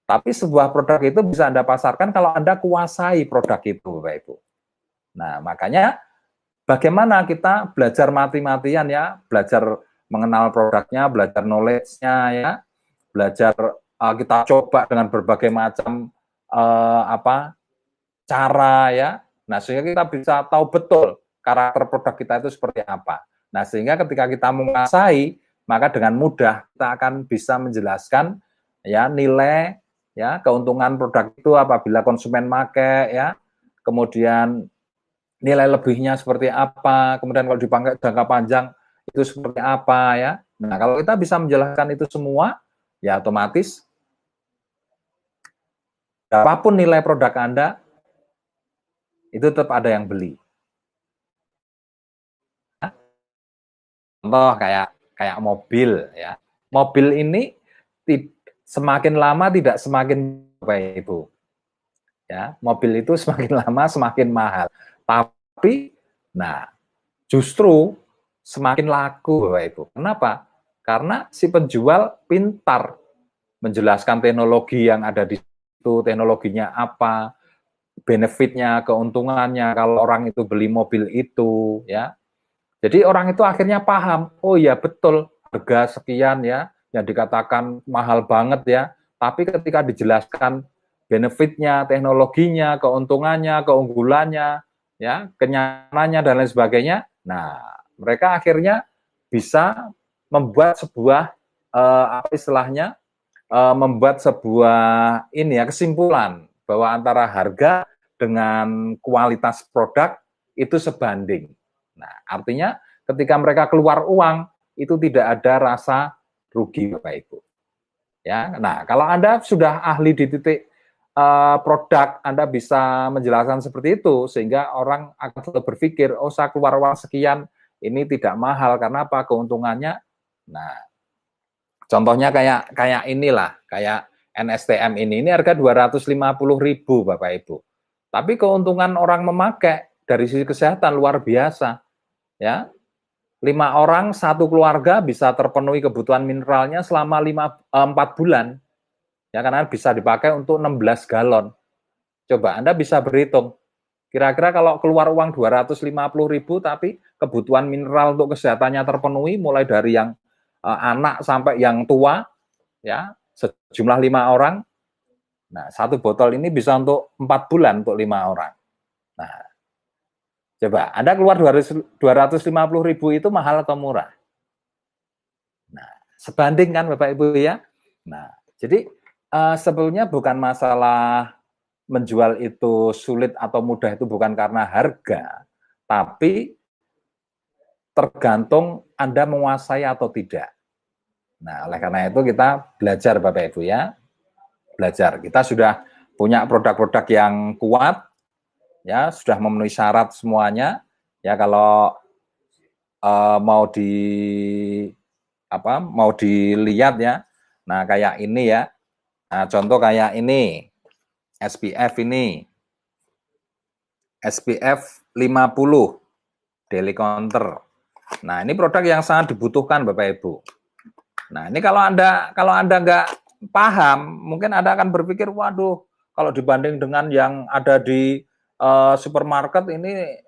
Tapi sebuah produk itu bisa Anda pasarkan kalau Anda kuasai produk itu, Bapak Ibu. Nah, makanya bagaimana kita belajar mati-matian, ya, belajar mengenal produknya, belajar knowledge-nya, ya, belajar kita coba dengan berbagai macam cara, ya. Nah, sehingga kita bisa tahu betul karakter produk kita itu seperti apa. Nah, sehingga ketika kita menguasai, maka dengan mudah kita akan bisa menjelaskan, ya, nilai, ya, keuntungan produk itu apabila konsumen make, ya, kemudian nilai lebihnya seperti apa, kemudian kalau dipakai jangka panjang itu seperti apa, ya. Nah, kalau kita bisa menjelaskan itu semua, ya otomatis apapun nilai produk Anda, itu tetap ada yang beli. Contoh kayak mobil, ya. Mobil ini semakin lama tidak semakin baik, Ibu. Ya, mobil itu semakin lama semakin mahal. Tapi nah, justru semakin laku, Bapak Ibu. Kenapa? Karena si penjual pintar menjelaskan teknologi yang ada di situ, teknologinya apa, benefitnya, keuntungannya kalau orang itu beli mobil itu, ya. Jadi orang itu akhirnya paham, oh ya betul, harga sekian, ya, yang dikatakan mahal banget, ya, tapi ketika dijelaskan benefitnya, teknologinya, keuntungannya, keunggulannya, ya, kenyamanannya dan lain sebagainya, nah mereka akhirnya bisa membuat sebuah apa istilahnya, membuat sebuah ini, ya, kesimpulan bahwa antara harga dengan kualitas produk itu sebanding. Nah, artinya ketika mereka keluar uang, itu tidak ada rasa rugi, Bapak Ibu. Ya, nah kalau Anda sudah ahli di titik produk, Anda bisa menjelaskan seperti itu, sehingga orang akan selalu berpikir, oh saya keluar uang sekian, ini tidak mahal, karena apa? Keuntungannya. Nah, contohnya kayak inilah, kayak NSTM ini harga 250.000, Bapak Ibu. Tapi keuntungan orang memakai dari sisi kesehatan luar biasa. Ya, 5 orang satu keluarga bisa terpenuhi kebutuhan mineralnya selama 4 bulan. Ya, karena bisa dipakai untuk 16 galon. Coba Anda bisa berhitung. Kira-kira kalau keluar uang 250.000 tapi kebutuhan mineral untuk kesehatannya terpenuhi mulai dari yang anak sampai yang tua, ya, sejumlah 5 orang. Nah, satu botol ini bisa untuk 4 bulan untuk 5 orang. Nah, coba, Anda keluar 250.000 itu mahal atau murah? Nah, sebanding kan Bapak Ibu, ya. Nah, jadi sebetulnya bukan masalah menjual itu sulit atau mudah, itu bukan karena harga, tapi tergantung Anda menguasai atau tidak. Nah, oleh karena itu kita belajar, Bapak Ibu, ya. Belajar. Kita sudah punya produk-produk yang kuat, ya, sudah memenuhi syarat semuanya, ya. Kalau mau dilihat, ya, nah kayak ini, ya, nah contoh kayak ini SPF 50 Daily Counter. Nah, ini produk yang sangat dibutuhkan, Bapak Ibu. Nah, ini kalau anda nggak paham, mungkin Anda akan berpikir, waduh, kalau dibanding dengan yang ada di supermarket ini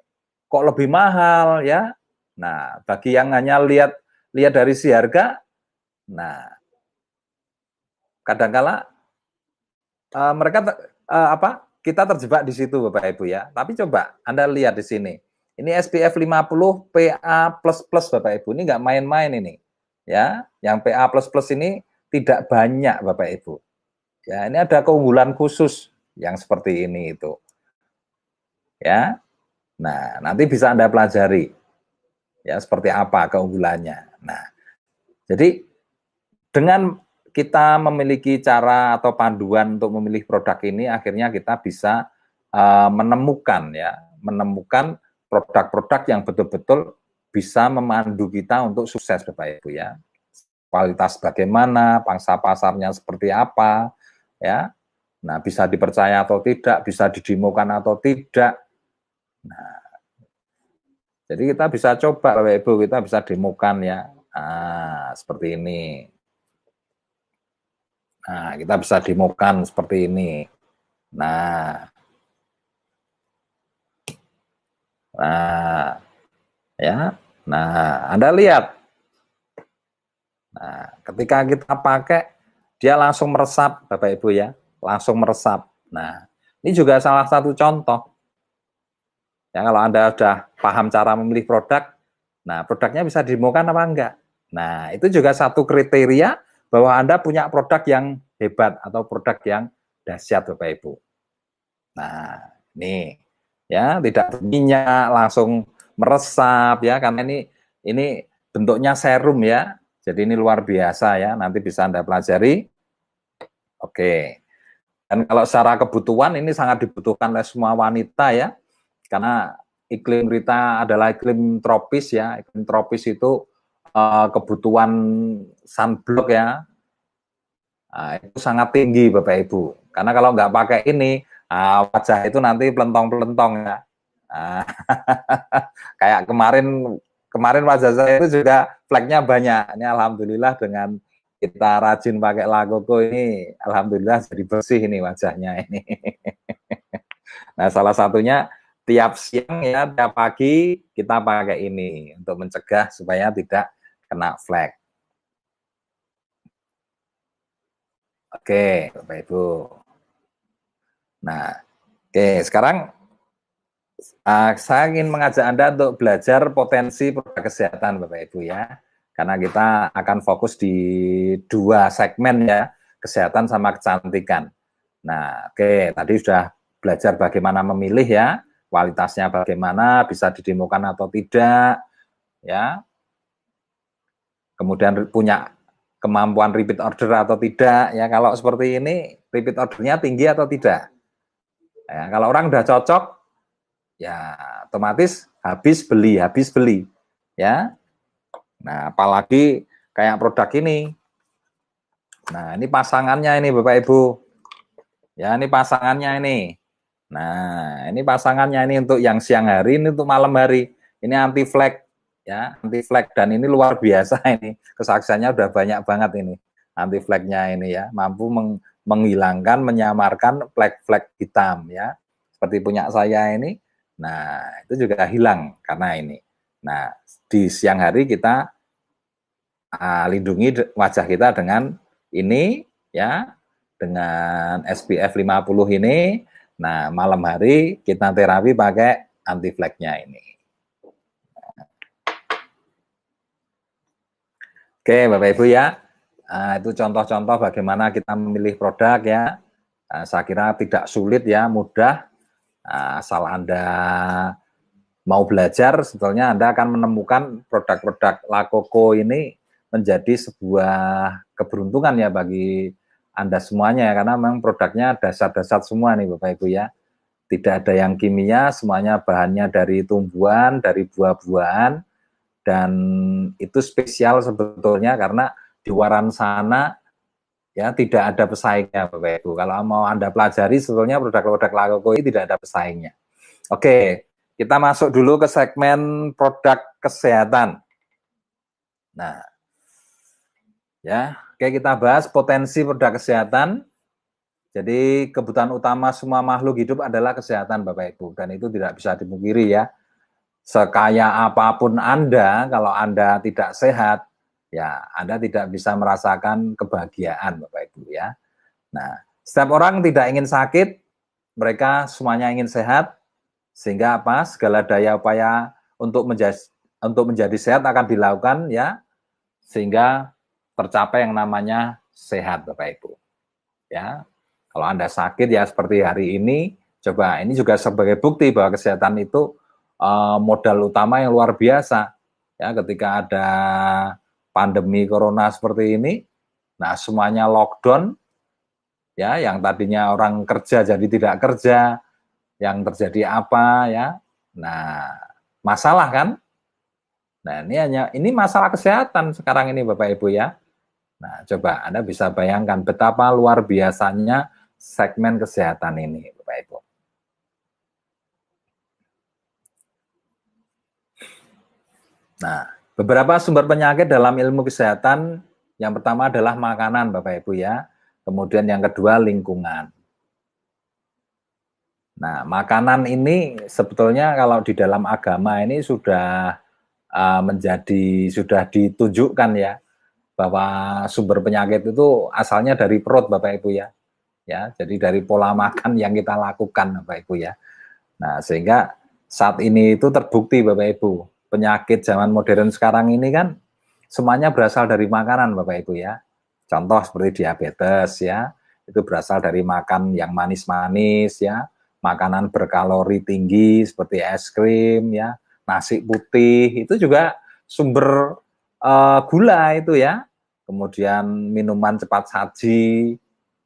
kok lebih mahal, ya. Nah, bagi yang hanya lihat dari si harga, nah kadangkala mereka kita terjebak di situ, Bapak Ibu, ya. Tapi coba Anda lihat di sini. Ini SPF 50 PA++, Bapak Ibu. Ini nggak main-main ini. Ya, yang PA++ ini tidak banyak Bapak Ibu. Ya, ini ada keunggulan khusus yang seperti ini itu. Ya. Nah, nanti bisa Anda pelajari. Ya, seperti apa keunggulannya. Nah, jadi dengan kita memiliki cara atau panduan untuk memilih produk ini, akhirnya kita bisa menemukan produk-produk yang betul-betul bisa memandu kita untuk sukses Bapak Ibu ya. Kualitas bagaimana, pangsa pasarnya seperti apa, ya. Nah, bisa dipercaya atau tidak, bisa didemokan atau tidak. Nah, jadi kita bisa coba Bapak Ibu, kita bisa demokan ya. Nah, seperti ini. Nah, kita bisa demokan seperti ini. Nah, ya. Nah, Anda lihat. Nah, ketika kita pakai, dia langsung meresap, Bapak Ibu ya, langsung meresap. Nah, ini juga salah satu contoh. Ya, kalau Anda sudah paham cara memilih produk, nah produknya bisa didemokan apa enggak? Nah, itu juga satu kriteria bahwa Anda punya produk yang hebat atau produk yang dahsyat Bapak Ibu. Nah, ini ya tidak berminyak, langsung meresap ya, karena ini bentuknya serum ya. Jadi ini luar biasa ya, nanti bisa Anda pelajari. Oke. Dan kalau secara kebutuhan ini sangat dibutuhkan oleh semua wanita ya. Karena iklim kita adalah iklim tropis ya. Iklim tropis itu kebutuhan sunblock ya. Nah, itu sangat tinggi Bapak Ibu. Karena kalau nggak pakai ini, wajah itu nanti pelentong-pelentong ya. Kayak kemarin wajah saya itu juga fleknya banyak. Ini alhamdulillah dengan kita rajin pakai La Coco ini, alhamdulillah jadi bersih ini wajahnya ini. Nah, salah satunya tiap siang ya, tiap pagi kita pakai ini untuk mencegah supaya tidak kena flek. Oke, Bapak Ibu. Nah, oke, sekarang saya ingin mengajak Anda untuk belajar potensi produk kesehatan Bapak Ibu ya. Karena kita akan fokus di 2 segmen ya, kesehatan sama kecantikan. Nah, oke, tadi sudah belajar bagaimana memilih ya, kualitasnya bagaimana, bisa didemokan atau tidak, ya. Kemudian punya kemampuan repeat order atau tidak, ya. Kalau seperti ini, repeat ordernya tinggi atau tidak. Ya, kalau orang udah cocok, ya otomatis habis beli, ya. Nah, apalagi kayak produk ini. Nah, ini pasangannya ini Bapak Ibu. Ya, ini pasangannya ini. Nah, ini pasangannya ini untuk yang siang hari, ini untuk malam hari. Ini anti flek ya, anti flek, dan ini luar biasa ini. Kesaksiannya udah banyak banget ini. Anti fleknya ini ya, mampu menghilangkan, menyamarkan flek-flek hitam ya. Seperti punya saya ini. Nah, itu juga hilang karena ini. Nah, di siang hari kita lindungi wajah kita dengan ini ya, dengan SPF 50 ini. Nah, malam hari kita terapi pakai anti fleknya ini. Oke, Bapak Ibu ya. Itu contoh-contoh bagaimana kita memilih produk ya. Saya kira tidak sulit ya, mudah. Asal Anda mau belajar, sebetulnya Anda akan menemukan produk-produk La Coco ini menjadi sebuah keberuntungan ya bagi Anda semuanya ya, karena memang produknya dasar-dasar semua nih Bapak Ibu ya. Tidak ada yang kimia, semuanya bahannya dari tumbuhan, dari buah-buahan, dan itu spesial sebetulnya karena di luar sana ya tidak ada pesaingnya Bapak Ibu. Kalau mau Anda pelajari sebetulnya produk-produk La Coco ini tidak ada pesaingnya. Oke, kita masuk dulu ke segmen produk kesehatan. Nah, ya, oke, kita bahas potensi produk kesehatan. Jadi kebutuhan utama semua makhluk hidup adalah kesehatan Bapak Ibu, dan itu tidak bisa dipungkiri ya. Sekaya apapun Anda, kalau Anda tidak sehat, ya Anda tidak bisa merasakan kebahagiaan Bapak Ibu ya. Nah, setiap orang tidak ingin sakit, mereka semuanya ingin sehat, sehingga apa? Segala daya upaya untuk menjadi sehat akan dilakukan ya, sehingga tercapai yang namanya sehat Bapak Ibu. Ya, kalau Anda sakit ya seperti hari ini, coba ini juga sebagai bukti bahwa kesehatan itu modal utama yang luar biasa. Ya, ketika ada pandemi corona seperti ini, nah semuanya lockdown, ya, yang tadinya orang kerja jadi tidak kerja, yang terjadi apa ya? Nah, masalah kan? Nah, ini masalah kesehatan sekarang ini Bapak Ibu ya. Nah, coba Anda bisa bayangkan betapa luar biasanya segmen kesehatan ini Bapak Ibu. Nah, beberapa sumber penyakit dalam ilmu kesehatan, yang pertama adalah makanan Bapak Ibu ya. Kemudian yang kedua lingkungan. Nah, makanan ini sebetulnya kalau di dalam agama ini sudah sudah ditunjukkan ya, bahwa sumber penyakit itu asalnya dari perut Bapak Ibu ya. Ya, jadi dari pola makan yang kita lakukan Bapak Ibu ya. Nah, sehingga saat ini itu terbukti Bapak Ibu, penyakit zaman modern sekarang ini kan semuanya berasal dari makanan Bapak Ibu ya. Contoh seperti diabetes ya, itu berasal dari makan yang manis-manis ya, makanan berkalori tinggi seperti es krim ya, nasi putih, itu juga sumber gula itu ya. Kemudian minuman cepat saji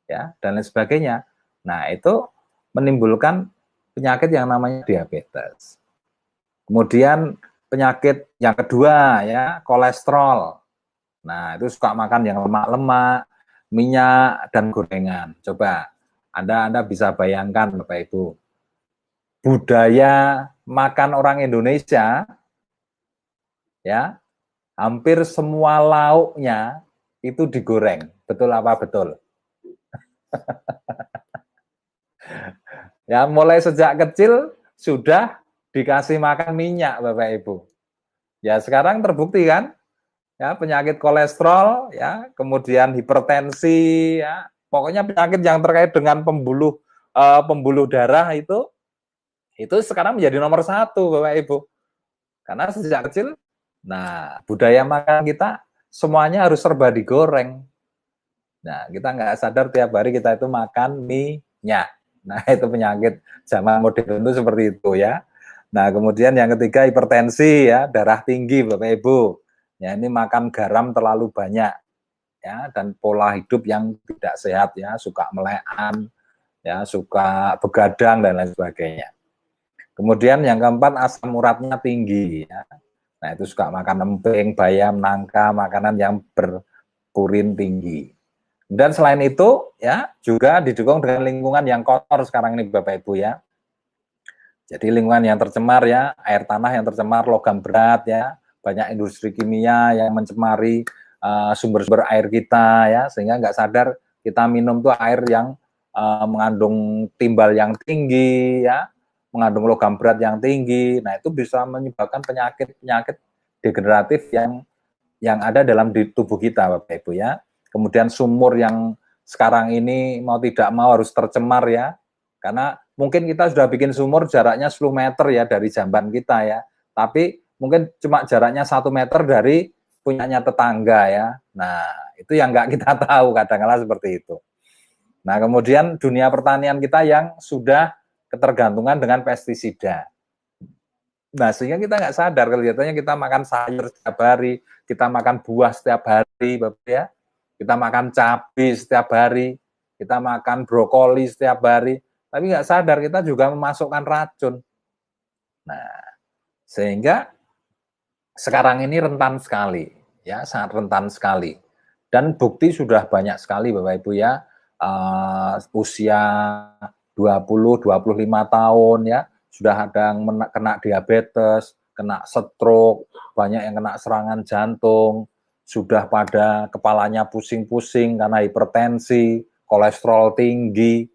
ya, dan lain sebagainya. Nah, itu menimbulkan penyakit yang namanya diabetes. Kemudian penyakit yang kedua ya, kolesterol. Nah, itu suka makan yang lemak-lemak, minyak, dan gorengan. Coba, Anda bisa bayangkan Bapak Ibu, budaya makan orang Indonesia, ya, hampir semua lauknya itu digoreng. Betul apa betul? Ya, mulai sejak kecil sudah dikasih makan minyak Bapak Ibu. Ya, sekarang terbukti kan? Ya, penyakit kolesterol, ya, kemudian hipertensi, ya, pokoknya penyakit yang terkait dengan pembuluh darah itu sekarang menjadi nomor 1 Bapak Ibu. Karena sejak kecil, nah budaya makan kita semuanya harus serba digoreng. Nah, kita nggak sadar tiap hari kita itu makan minyak. Nah, itu penyakit zaman modern itu seperti itu ya. Nah, kemudian yang ketiga hipertensi ya, darah tinggi Bapak Ibu. Ya, ini makan garam terlalu banyak ya, dan pola hidup yang tidak sehat ya, suka melekan ya, suka begadang dan lain sebagainya. Kemudian yang keempat asam uratnya tinggi ya. Nah, itu suka makan emping, bayam, nangka, makanan yang berpurin tinggi. Dan selain itu ya juga didukung dengan lingkungan yang kotor sekarang ini Bapak Ibu ya. Jadi lingkungan yang tercemar ya, air tanah yang tercemar, logam berat ya, banyak industri kimia yang mencemari sumber-sumber air kita ya, sehingga nggak sadar kita minum tuh air yang mengandung timbal yang tinggi ya, mengandung logam berat yang tinggi. Nah, itu bisa menyebabkan penyakit degeneratif yang ada dalam di tubuh kita Bapak Ibu ya. Kemudian sumur yang sekarang ini mau tidak mau harus tercemar ya, karena mungkin kita sudah bikin sumur jaraknya 10 meter ya dari jamban kita ya, tapi mungkin cuma jaraknya 1 meter dari punyanya tetangga ya. Nah, itu yang nggak kita tahu kadang-kala seperti itu. Nah, kemudian dunia pertanian kita yang sudah ketergantungan dengan pestisida. Nah, sehingga kita nggak sadar, kelihatannya kita makan sayur setiap hari, kita makan buah setiap hari, Bapak ya. Kita makan cabai setiap hari, kita makan brokoli setiap hari, tapi nggak sadar kita juga memasukkan racun. Nah, sehingga sekarang ini rentan sekali, ya, sangat rentan sekali. Dan bukti sudah banyak sekali Bapak Ibu ya, usia 20-25 tahun ya, sudah ada yang kena diabetes, kena stroke, banyak yang kena serangan jantung, sudah pada kepalanya pusing-pusing karena hipertensi, kolesterol tinggi.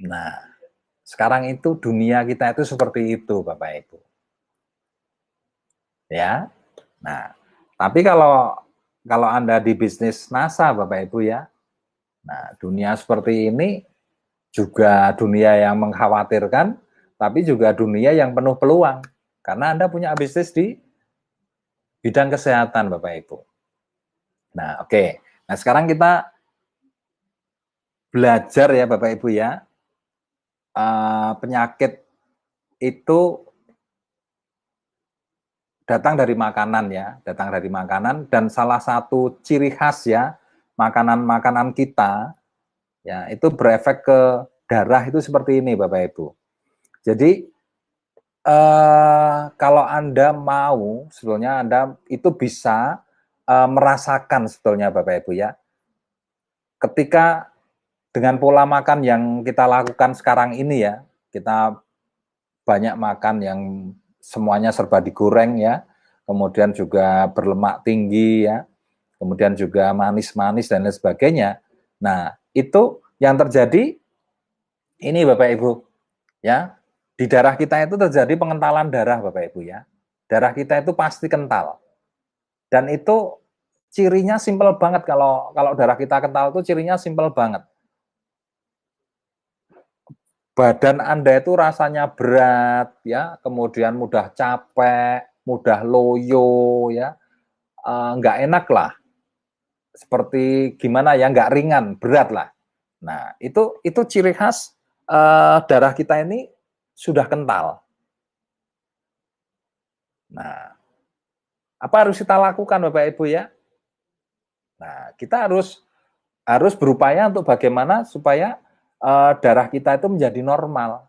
Nah, sekarang itu dunia kita itu seperti itu, Bapak Ibu. Ya. Nah, tapi kalau Anda di bisnis NASA, Bapak Ibu ya. Nah, dunia seperti ini juga dunia yang mengkhawatirkan, tapi juga dunia yang penuh peluang. Karena Anda punya bisnis di bidang kesehatan, Bapak Ibu. Nah, oke. Nah, sekarang kita belajar ya Bapak Ibu ya, penyakit itu datang dari makanan ya, datang dari makanan, dan salah satu ciri khas ya makanan-makanan kita ya itu berefek ke darah itu seperti ini Bapak Ibu. Jadi kalau Anda mau, sebetulnya Anda itu bisa merasakan sebetulnya Bapak Ibu ya, ketika dengan pola makan yang kita lakukan sekarang ini ya, kita banyak makan yang semuanya serba digoreng ya, kemudian juga berlemak tinggi ya, kemudian juga manis-manis dan lain sebagainya. Nah, itu yang terjadi ini Bapak Ibu ya, di darah kita itu terjadi pengentalan darah Bapak Ibu ya. Darah kita itu pasti kental. Dan itu cirinya simpel banget, kalau darah kita kental itu cirinya simpel banget. Badan Anda itu rasanya berat ya, kemudian mudah capek, mudah loyo ya, nggak enak lah, seperti gimana ya, nggak ringan, berat lah. Nah itu ciri khas darah kita ini sudah kental. Nah apa harus kita lakukan Bapak Ibu ya? Nah kita harus berupaya untuk bagaimana supaya darah kita itu menjadi normal.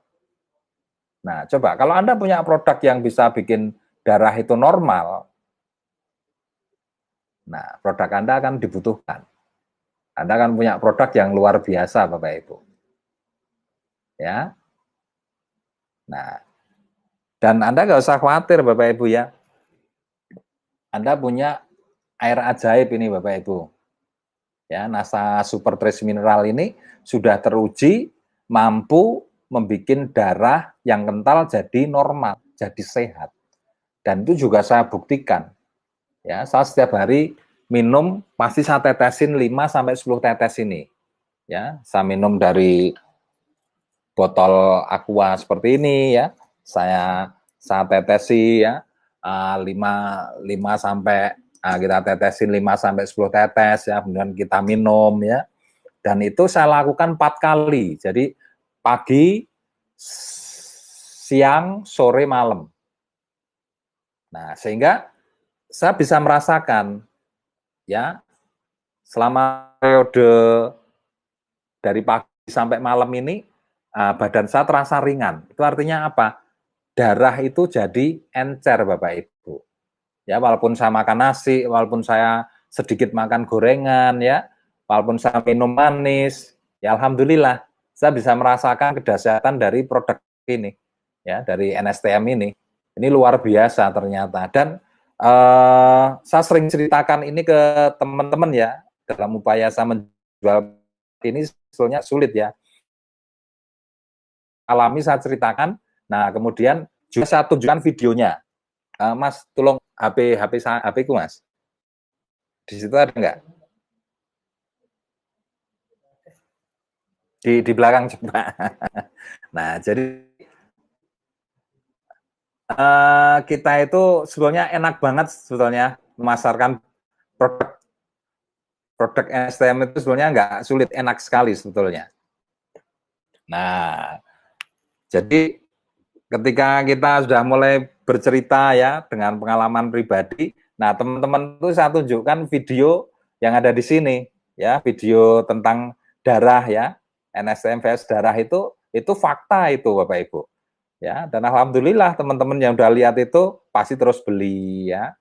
Nah, coba kalau Anda punya produk yang bisa bikin darah itu normal, nah produk Anda akan dibutuhkan. Anda akan punya produk yang luar biasa, Bapak Ibu. Ya. Nah, dan Anda nggak usah khawatir, Bapak Ibu ya. Anda punya air ajaib ini, Bapak Ibu. Ya, NASA Super Trace Mineral ini sudah teruji mampu membuat darah yang kental jadi normal, jadi sehat. Dan itu juga saya buktikan. Ya, saya setiap hari minum pasti saya tetesin 5 sampai 10 tetes ini. Ya, saya minum dari botol aqua seperti ini ya. Saya tetesi ya 5 sampai kita tetesin 5 sampai 10 tetes ya, kemudian kita minum ya. Dan itu saya lakukan 4 kali. Jadi pagi, siang, sore, malam. Nah, sehingga saya bisa merasakan ya selama periode dari pagi sampai malam ini badan saya terasa ringan. Itu artinya apa? Darah itu jadi encer Bapak Ibu. Ya, walaupun saya makan nasi, walaupun saya sedikit makan gorengan ya, walaupun saya minum manis, ya alhamdulillah saya bisa merasakan kedahsyatan dari produk ini ya, dari NSTM ini. Ini luar biasa ternyata. Dan saya sering ceritakan ini ke teman-teman ya, dalam upaya saya menjual ini sebetulnya sulit ya. Alami saya ceritakan, nah kemudian juga saya tunjukkan videonya. Mas, tolong HP ku Mas. Di situ ada enggak? Di belakang coba. Nah, jadi kita itu sebetulnya enak banget sebetulnya memasarkan produk STM itu sebetulnya enggak sulit, enak sekali sebetulnya. Nah, jadi ketika kita sudah mulai bercerita ya dengan pengalaman pribadi, nah teman-teman itu saya tunjukkan video yang ada di sini ya, video tentang darah ya, NSTM vs darah itu fakta itu Bapak Ibu. Ya, dan alhamdulillah teman-teman yang udah lihat itu pasti terus beli ya.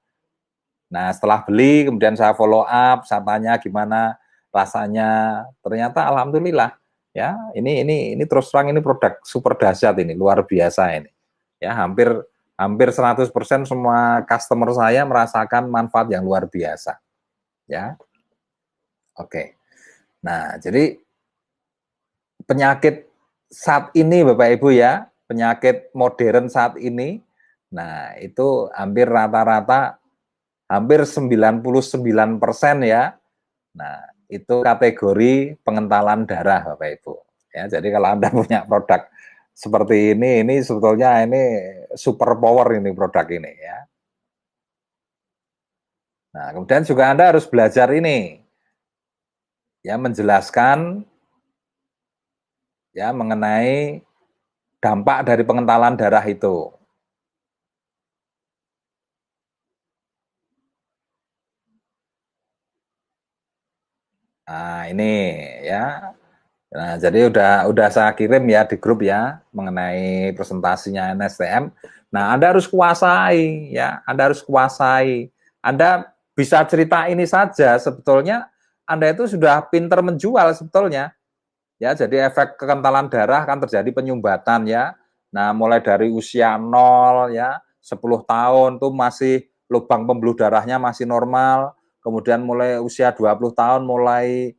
Nah, setelah beli kemudian saya follow up, saya tanya gimana rasanya. Ternyata alhamdulillah ya, ini terus terang ini produk super dahsyat ini, luar biasa ini. Ya, hampir 100% semua customer saya merasakan manfaat yang luar biasa. Ya. Oke. Nah, jadi penyakit saat ini Bapak Ibu ya, penyakit modern saat ini, nah itu hampir rata-rata hampir 99% ya. Nah, itu kategori pengentalan darah Bapak Ibu. Ya, jadi kalau Anda punya produk seperti ini sebetulnya ini super power ini produk ini ya. Nah, kemudian juga Anda harus belajar ini. Ya, menjelaskan ya mengenai dampak dari pengentalan darah itu. Nah, ini ya. Nah, jadi udah saya kirim ya di grup ya mengenai presentasinya NSTM. Nah, Anda harus kuasai ya, Anda harus kuasai. Anda bisa cerita ini saja sebetulnya Anda itu sudah pinter menjual sebetulnya. Ya, jadi efek kekentalan darah kan terjadi penyumbatan ya. Nah, mulai dari usia 0 ya, 10 tahun tuh masih lubang pembuluh darahnya masih normal. Kemudian mulai usia 20 tahun mulai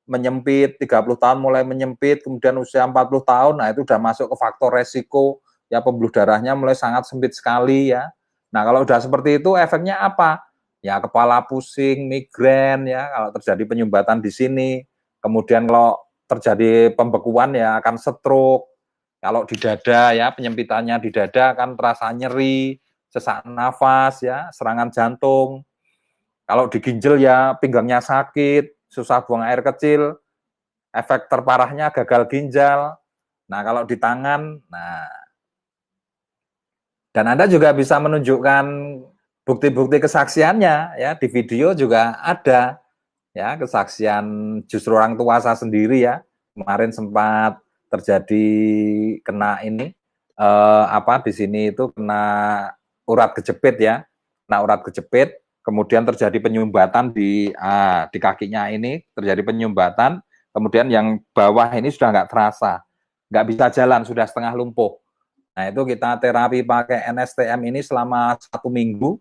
menyempit, 30 tahun mulai menyempit, kemudian usia 40 tahun, nah itu udah masuk ke faktor resiko, ya pembuluh darahnya mulai sangat sempit sekali ya. Nah kalau udah seperti itu efeknya apa? Ya kepala pusing, migrain ya, kalau terjadi penyumbatan di sini. Kemudian kalau terjadi pembekuan ya akan stroke. Kalau di dada ya penyempitannya di dada akan terasa nyeri, sesak nafas ya, serangan jantung. Kalau di ginjal ya pinggangnya sakit, susah buang air kecil, efek terparahnya gagal ginjal. Nah, kalau di tangan, nah, dan Anda juga bisa menunjukkan bukti-bukti kesaksiannya ya, di video juga ada ya kesaksian justru orang tua saya sendiri ya. Kemarin sempat terjadi kena ini di sini itu kena urat kejepit ya. Kena urat kejepit, kemudian terjadi penyumbatan di kakinya ini, terjadi penyumbatan, kemudian yang bawah ini sudah nggak terasa, nggak bisa jalan, sudah setengah lumpuh. Nah itu kita terapi pakai NSTM ini selama 1 minggu,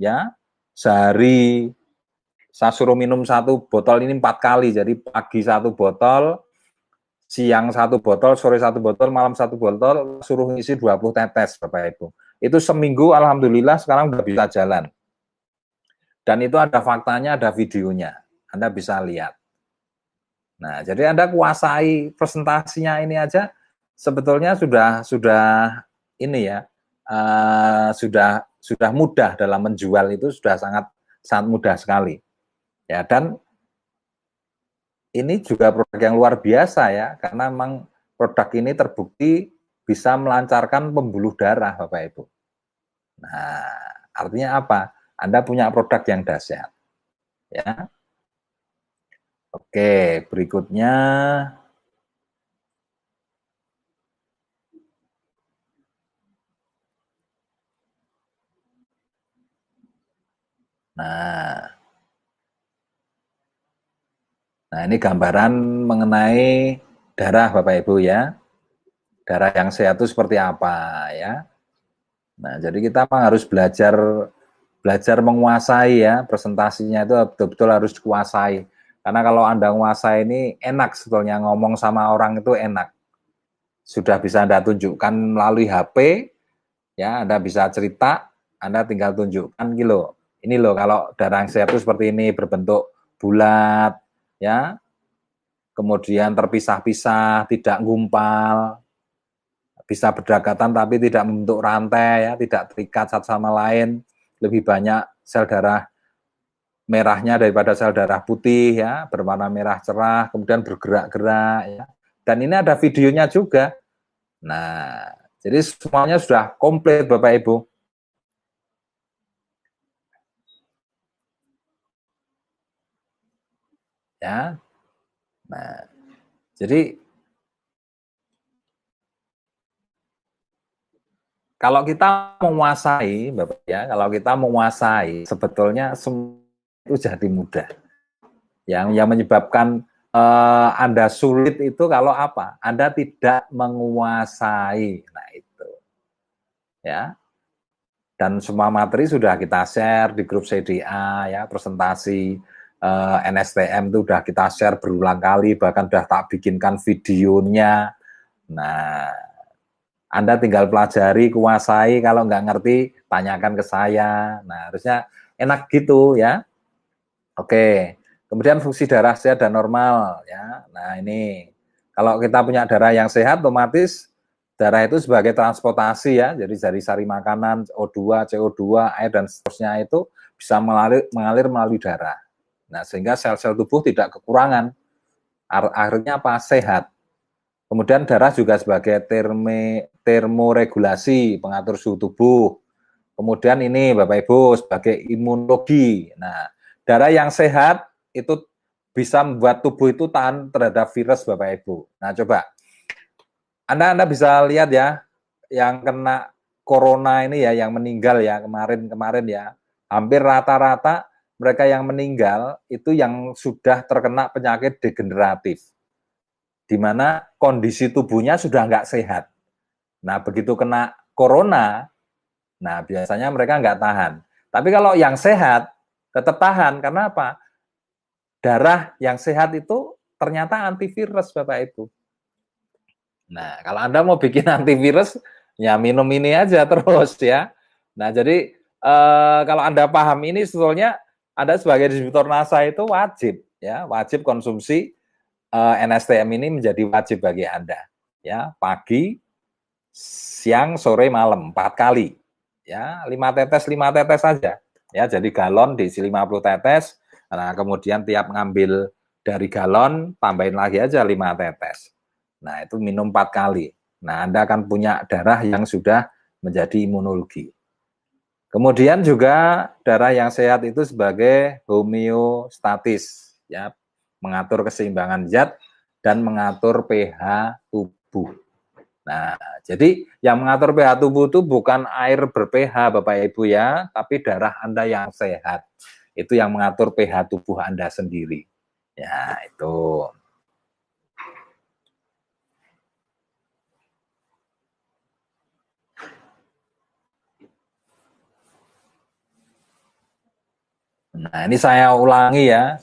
ya sehari saya suruh minum 1 botol ini 4 kali, jadi pagi 1 botol, siang 1 botol, sore 1 botol, malam 1 botol, suruh isi 20 tetes Bapak Ibu. Itu seminggu alhamdulillah sekarang udah bisa jalan. Dan itu ada faktanya, ada videonya. Anda bisa lihat. Nah, jadi Anda kuasai presentasinya ini aja sebetulnya sudah ini ya, sudah mudah dalam menjual, itu sudah sangat mudah sekali. Ya, dan ini juga produk yang luar biasa ya, karena memang produk ini terbukti bisa melancarkan pembuluh darah Bapak Ibu. Nah, artinya apa? Anda punya produk yang dahsyat. Ya. Oke, berikutnya Nah, ini gambaran mengenai darah Bapak Ibu ya. Darah yang sehat itu seperti apa ya. Nah, jadi kita memang harus belajar menguasai ya, presentasinya itu betul-betul harus dikuasai. Karena kalau Anda menguasai ini enak sebetulnya, ngomong sama orang itu enak. Sudah bisa Anda tunjukkan melalui HP, ya Anda bisa cerita, Anda tinggal tunjukkan gitu. Ini loh kalau darah yang sehat itu seperti ini, berbentuk bulat, ya, kemudian terpisah-pisah, tidak gumpal, bisa berdekatan tapi tidak membentuk rantai, ya, tidak terikat satu sama lain, lebih banyak sel darah merahnya daripada sel darah putih, ya, berwarna merah cerah, kemudian bergerak-gerak, ya. Dan ini ada videonya juga. Nah, jadi semuanya sudah komplit Bapak Ibu. Ya. Nah, jadi kalau kita menguasai, Bapak ya, kalau kita menguasai, sebetulnya semua itu jadi mudah. Yang menyebabkan Anda sulit itu kalau apa? Anda tidak menguasai. Nah itu, ya. Dan semua materi sudah kita share di grup CDA, ya, presentasi NSTM itu sudah kita share berulang kali, bahkan sudah tak bikinkan videonya. Nah, Anda tinggal pelajari, kuasai, kalau nggak ngerti, tanyakan ke saya. Nah, harusnya enak gitu ya. Oke, kemudian fungsi darah sehat dan normal ya. Nah, ini kalau kita punya darah yang sehat, otomatis darah itu sebagai transportasi ya. Jadi dari sari makanan, O2, CO2, air dan seterusnya itu bisa mengalir melalui darah. Nah, sehingga sel-sel tubuh tidak kekurangan. Akhirnya apa? Sehat. Kemudian darah juga sebagai termoregulasi, pengatur suhu tubuh. Kemudian ini Bapak Ibu sebagai imunologi. Nah, darah yang sehat itu bisa membuat tubuh itu tahan terhadap virus Bapak Ibu. Nah, coba Anda bisa lihat ya, yang kena corona ini ya, yang meninggal ya kemarin ya, hampir rata-rata mereka yang meninggal itu yang sudah terkena penyakit degeneratif, di mana kondisi tubuhnya sudah nggak sehat. Nah, begitu kena corona, nah biasanya mereka nggak tahan. Tapi kalau yang sehat, tetap tahan. Karena apa? Darah yang sehat itu ternyata antivirus, Bapak Ibu. Nah, kalau Anda mau bikin antivirus, ya minum ini aja terus ya. Nah, jadi kalau Anda paham ini, sebetulnya Anda sebagai distributor NASA itu wajib ya, wajib konsumsi NSTM ini menjadi wajib bagi Anda. Ya, pagi, siang, sore, malam 4 kali. Ya, 5 tetes saja. Ya, jadi galon diisi 50 tetes. Nah, kemudian tiap ngambil dari galon tambahin lagi aja 5 tetes. Nah, itu minum 4 kali. Nah, Anda akan punya darah yang sudah menjadi imunologi. Kemudian juga darah yang sehat itu sebagai homeostatis, ya, mengatur keseimbangan zat dan mengatur pH tubuh. Nah, jadi yang mengatur pH tubuh itu bukan air ber-pH Bapak Ibu ya, tapi darah Anda yang sehat. Itu yang mengatur pH tubuh Anda sendiri. Ya, itu. Nah, ini saya ulangi ya,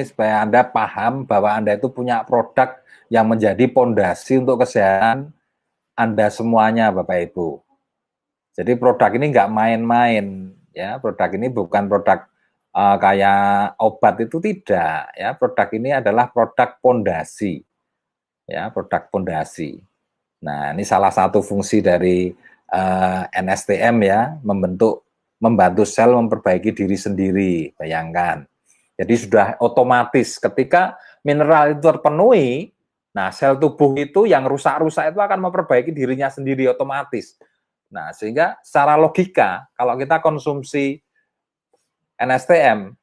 supaya Anda paham bahwa Anda itu punya produk yang menjadi pondasi untuk kesehatan Anda semuanya, Bapak Ibu. Jadi produk ini nggak main-main, ya. Produk ini bukan produk kayak obat, itu tidak, ya. Produk ini adalah produk pondasi, ya, produk pondasi. Nah, ini salah satu fungsi dari NSTM ya, membantu sel memperbaiki diri sendiri, bayangkan. Jadi sudah otomatis ketika mineral itu terpenuhi, nah sel tubuh itu yang rusak-rusak itu akan memperbaiki dirinya sendiri otomatis. Nah, sehingga secara logika, kalau kita konsumsi NSTM,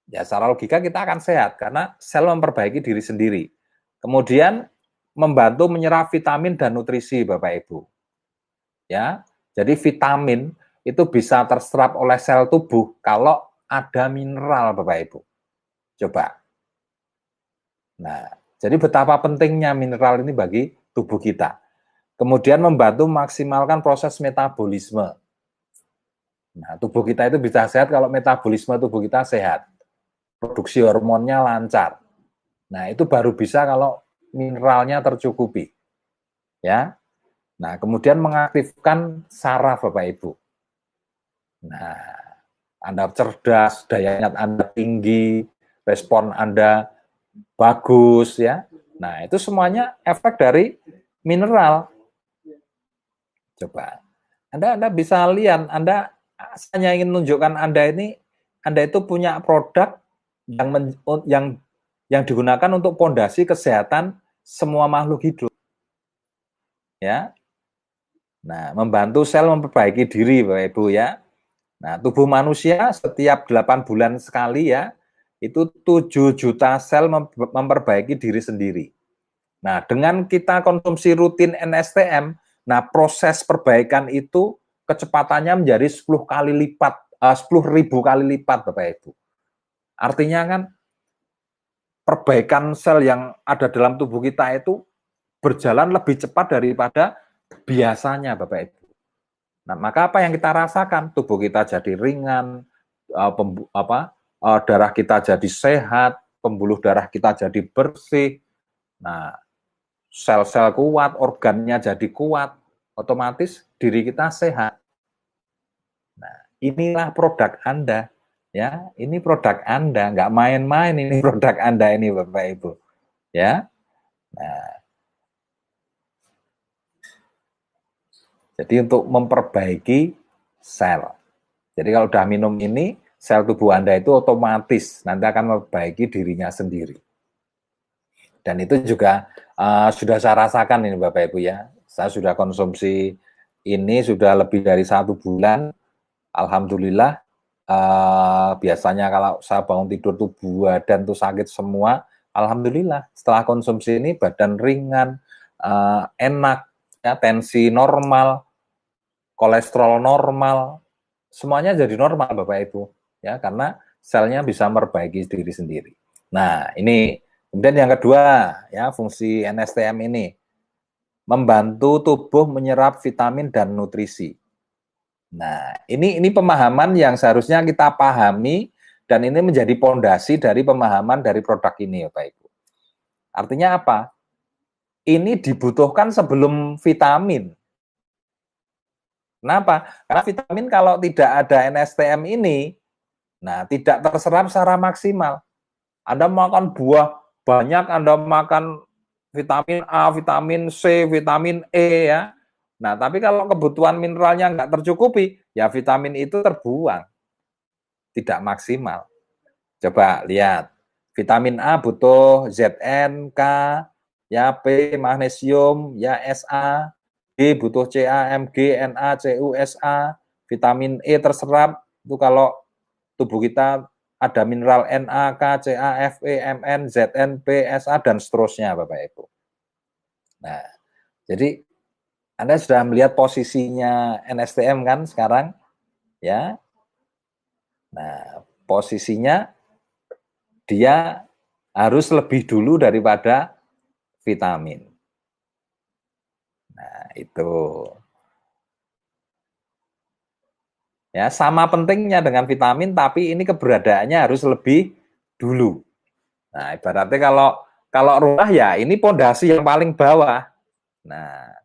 ya secara logika kita akan sehat, karena sel memperbaiki diri sendiri. Kemudian membantu menyerap vitamin dan nutrisi, Bapak Ibu. Ya, jadi vitamin itu bisa terserap oleh sel tubuh kalau ada mineral, Bapak Ibu. Coba. Nah, jadi betapa pentingnya mineral ini bagi tubuh kita. Kemudian membantu maksimalkan proses metabolisme. Nah, tubuh kita itu bisa sehat kalau metabolisme tubuh kita sehat. Produksi hormonnya lancar. Nah, itu baru bisa kalau mineralnya tercukupi. Ya. Nah, kemudian mengaktifkan saraf, Bapak Ibu. Nah, Anda cerdas, daya ingat Anda tinggi, respon Anda bagus, ya. Nah, itu semuanya efek dari mineral. Coba, Anda bisa lihat, Anda hanya ingin menunjukkan Anda itu punya produk yang digunakan untuk pondasi kesehatan semua makhluk hidup. Ya. Nah, membantu sel memperbaiki diri, Bapak Ibu ya. Nah, tubuh manusia setiap 8 bulan sekali ya, itu 7 juta sel memperbaiki diri sendiri. Nah, dengan kita konsumsi rutin NSTM, nah proses perbaikan itu kecepatannya menjadi 10 kali lipat, 10.000 kali lipat, Bapak Ibu. Artinya kan perbaikan sel yang ada dalam tubuh kita itu berjalan lebih cepat daripada biasanya, Bapak Ibu. Nah, maka apa yang kita rasakan? Tubuh kita jadi ringan, darah kita jadi sehat, pembuluh darah kita jadi bersih. Nah, sel-sel kuat, organnya jadi kuat, otomatis diri kita sehat. Nah, inilah produk Anda, ya. Ini produk Anda, nggak main-main ini produk Anda ini, Bapak Ibu, ya. Nah, jadi untuk memperbaiki sel. Jadi kalau udah minum ini, sel tubuh Anda itu otomatis nanti akan memperbaiki dirinya sendiri. Dan itu juga sudah saya rasakan ini Bapak Ibu ya. Saya sudah konsumsi ini sudah lebih dari 1 bulan. Alhamdulillah. Biasanya kalau saya bangun tidur tuh badan tuh sakit semua. Alhamdulillah setelah konsumsi ini badan ringan, enak, ya, tensi normal, kolesterol normal, semuanya jadi normal Bapak Ibu, ya, karena selnya bisa memperbaiki diri sendiri. Nah, ini kemudian yang kedua, ya, fungsi NSTM ini membantu tubuh menyerap vitamin dan nutrisi. Nah, ini pemahaman yang seharusnya kita pahami dan ini menjadi pondasi dari pemahaman dari produk ini, Bapak Ibu. Artinya apa? Ini dibutuhkan sebelum vitamin. Kenapa? Karena vitamin kalau tidak ada NSTM ini, nah tidak terserap secara maksimal. Anda makan buah banyak, Anda makan vitamin A, vitamin C, vitamin E ya. Nah, tapi kalau kebutuhan mineralnya nggak tercukupi, ya vitamin itu terbuang. Tidak maksimal. Coba lihat. Vitamin A butuh Zn, K, ya P, magnesium, ya Sa, D butuh Ca, Mg, Na, Cu, Sa, vitamin E terserap itu kalau tubuh kita ada mineral Na, K, Ca, Fe, Mn, Zn, P, Sa dan seterusnya Bapak Ibu. Nah, jadi Anda sudah melihat posisinya NSTM kan sekarang, ya. Nah, posisinya dia harus lebih dulu daripada vitamin. Nah, itu. Ya, sama pentingnya dengan vitamin, tapi ini keberadaannya harus lebih dulu. Nah, ibaratnya kalau rumah ya ini pondasi yang paling bawah. Nah,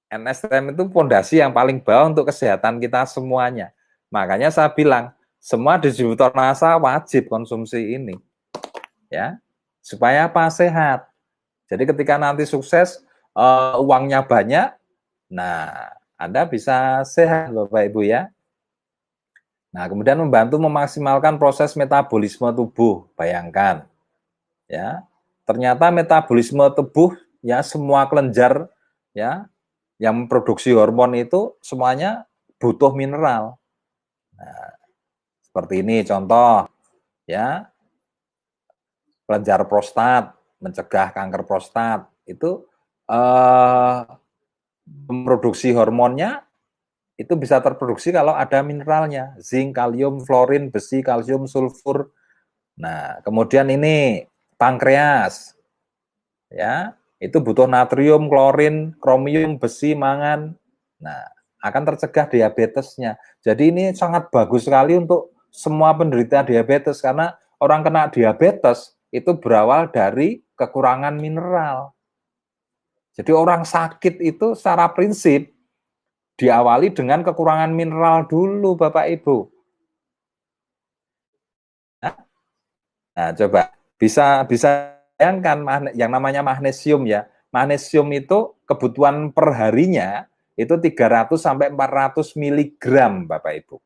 NSTM itu pondasi yang paling bawah untuk kesehatan kita semuanya. Makanya saya bilang, semua distributor NASA wajib konsumsi ini. Ya, supaya apa? Sehat. Jadi ketika nanti sukses, uangnya banyak, nah, Anda bisa sehat Bapak Ibu ya. Nah, kemudian membantu memaksimalkan proses metabolisme tubuh. Bayangkan, ya, ternyata metabolisme tubuh, ya, semua kelenjar, ya, yang memproduksi hormon itu semuanya butuh mineral. Nah, seperti ini contoh, ya, kelenjar prostat, mencegah kanker prostat, itu memproduksi hormonnya itu bisa terproduksi kalau ada mineralnya, zinc, kalium, fluorin, besi, kalsium, sulfur. Nah, kemudian ini pankreas, ya, itu butuh natrium, klorin, kromium, besi, mangan. Nah, akan tercegah diabetesnya. Jadi ini sangat bagus sekali untuk semua penderita diabetes karena orang kena diabetes itu berawal dari kekurangan mineral. Jadi orang sakit itu secara prinsip diawali dengan kekurangan mineral dulu, Bapak Ibu. Nah, coba bisa bayangkan yang namanya magnesium ya. Magnesium itu kebutuhan perharinya itu 300 sampai 400 miligram, Bapak Ibu.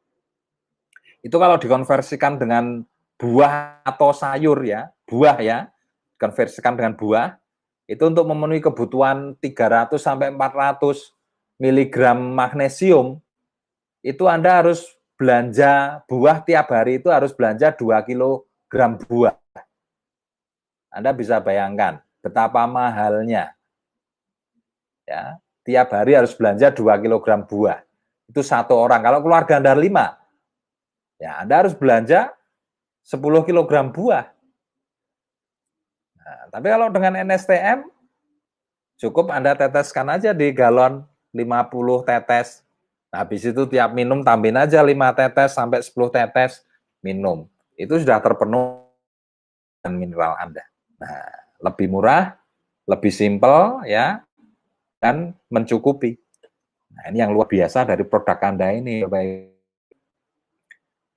Itu kalau dikonversikan dengan buah atau sayur ya, buah ya, konversikan dengan buah, itu untuk memenuhi kebutuhan 300 sampai 400 miligram magnesium, itu Anda harus belanja buah tiap hari itu harus belanja 2 kilogram buah. Anda bisa bayangkan betapa mahalnya. Ya, tiap hari harus belanja 2 kilogram buah. Itu satu orang. Kalau keluarga Anda 5, ya Anda harus belanja 10 kilogram buah. Nah, tapi kalau dengan NSTM, cukup Anda teteskan aja di galon 50 tetes. Nah, habis itu tiap minum tambahin aja 5 tetes sampai 10 tetes minum. Itu sudah terpenuhi dengan mineral Anda. Nah, lebih murah, lebih simpel ya, dan mencukupi. Nah, ini yang luar biasa dari produk Anda ini, Bapak.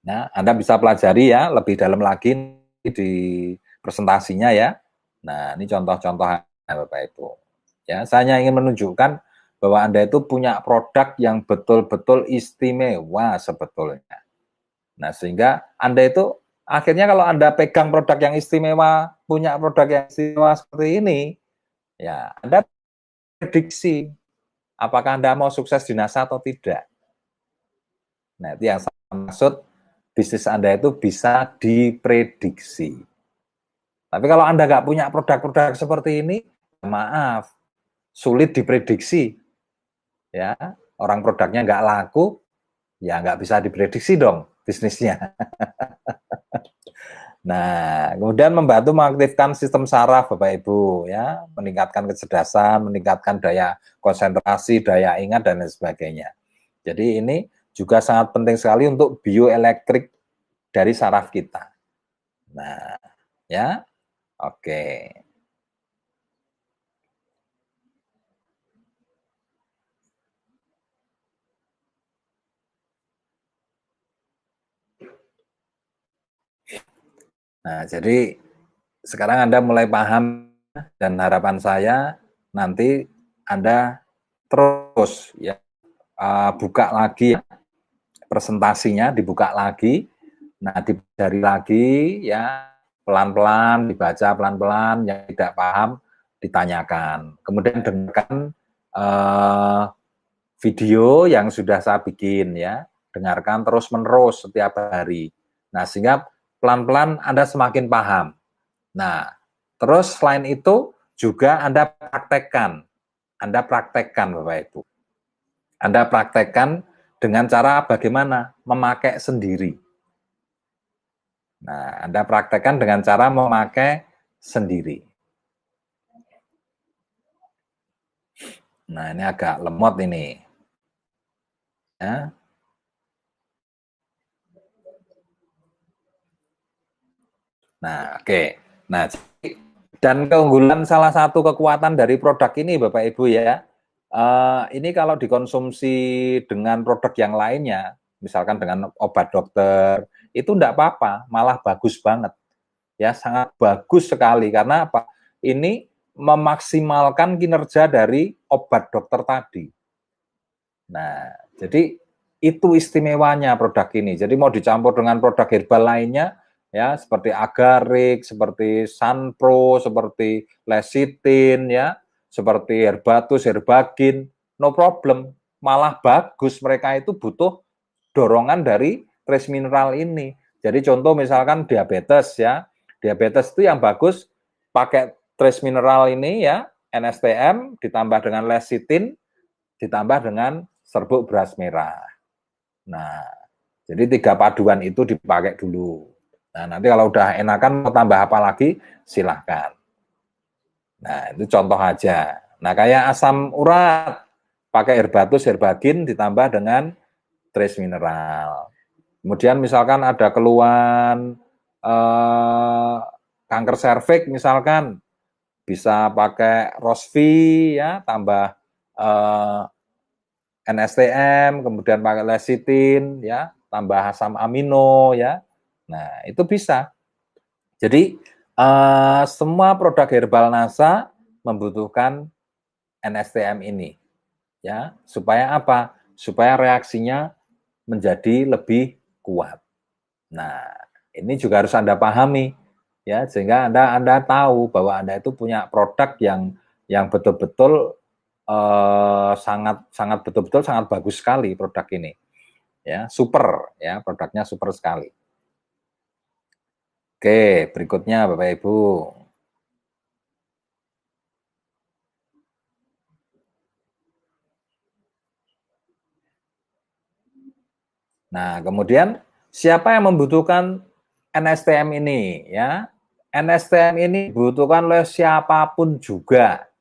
Nah, Anda bisa pelajari ya lebih dalam lagi di presentasinya ya. Nah, ini contoh-contohnya Bapak Ibu. Ya, saya hanya ingin menunjukkan bahwa Anda itu punya produk yang betul-betul istimewa sebetulnya. Nah, sehingga Anda itu akhirnya kalau Anda pegang produk yang istimewa, punya produk yang istimewa seperti ini, ya Anda prediksi apakah Anda mau sukses di NASA atau tidak. Nah, itu yang saya maksud, bisnis Anda itu bisa diprediksi. Tapi kalau Anda nggak punya produk-produk seperti ini, maaf, sulit diprediksi. Ya, orang produknya nggak laku, ya nggak bisa diprediksi dong bisnisnya. Nah, kemudian membantu mengaktifkan sistem saraf, Bapak Ibu, ya, meningkatkan kecerdasan, meningkatkan daya konsentrasi, daya ingat, dan lain sebagainya. Jadi ini juga sangat penting sekali untuk bioelektrik dari saraf kita. Nah, ya, oke. Nah, jadi sekarang Anda mulai paham, dan harapan saya nanti Anda terus ya buka lagi ya, presentasinya, dibuka lagi, nah dipelajari lagi ya, pelan-pelan dibaca, pelan-pelan, yang tidak paham ditanyakan, kemudian dengarkan video yang sudah saya bikin ya, dengarkan terus-menerus setiap hari. Nah, sehingga pelan-pelan Anda semakin paham. Nah, terus selain itu juga Anda praktekkan Bapak Ibu. Anda praktekkan dengan cara bagaimana? Memakai sendiri. Nah, Anda praktekkan dengan cara memakai sendiri. Nah, ini agak lemot ini. Ya. Nah, oke. Nah, dan keunggulan salah satu kekuatan dari produk ini, Bapak Ibu ya, ini kalau dikonsumsi dengan produk yang lainnya, misalkan dengan obat dokter, itu enggak apa-apa, malah bagus banget. Ya, sangat bagus sekali, karena apa? Ini memaksimalkan kinerja dari obat dokter tadi. Nah, jadi itu istimewanya produk ini. Jadi mau dicampur dengan produk herbal lainnya, ya, seperti agarik, seperti Sunpro, seperti lecithin, ya, seperti herbatus, herbagin, no problem, malah bagus. Mereka itu butuh dorongan dari trace mineral ini. Jadi contoh misalkan diabetes, ya, diabetes itu yang bagus pakai trace mineral ini, ya, NSTM ditambah dengan lecithin ditambah dengan serbuk beras merah. Nah, jadi 3 paduan itu dipakai dulu. Nah, nanti kalau udah enakan mau tambah apa lagi, silahkan. Nah, itu contoh aja. Nah, kayak asam urat, pakai herbatus, herbagin, ditambah dengan trace mineral. Kemudian misalkan ada keluhan kanker serviks, misalkan, bisa pakai Rosvi, ya, tambah NSTM, kemudian pakai lecithin, ya, tambah asam amino, ya. Nah, itu bisa. Jadi semua produk herbal NASA membutuhkan NSTM ini, ya, supaya apa? Supaya reaksinya menjadi lebih kuat. Nah, ini juga harus Anda pahami, ya, sehingga Anda tahu bahwa Anda itu punya produk yang betul-betul sangat betul-betul sangat bagus sekali produk ini, ya, super, ya, produknya super sekali. Oke, berikutnya Bapak Ibu. Nah, kemudian siapa yang membutuhkan NSTM ini, ya? NSTM ini dibutuhkan oleh siapapun juga.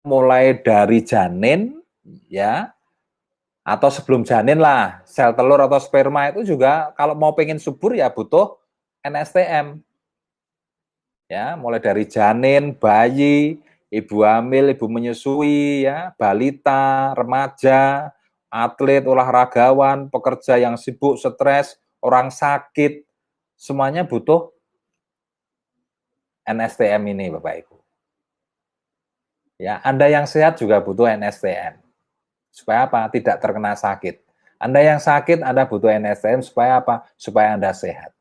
Mulai dari janin, ya, atau sebelum janin lah, sel telur atau sperma itu juga kalau mau pengen subur ya butuh NSTM. Ya, mulai dari janin, bayi, ibu hamil, ibu menyusui, ya, balita, remaja, atlet, olahragawan, pekerja yang sibuk, stres, orang sakit, semuanya butuh NSTM ini, Bapak Ibu. Ya, Anda yang sehat juga butuh NSTM. Supaya apa? Tidak terkena sakit. Anda yang sakit, Anda butuh NSTM supaya apa? Supaya Anda sehat.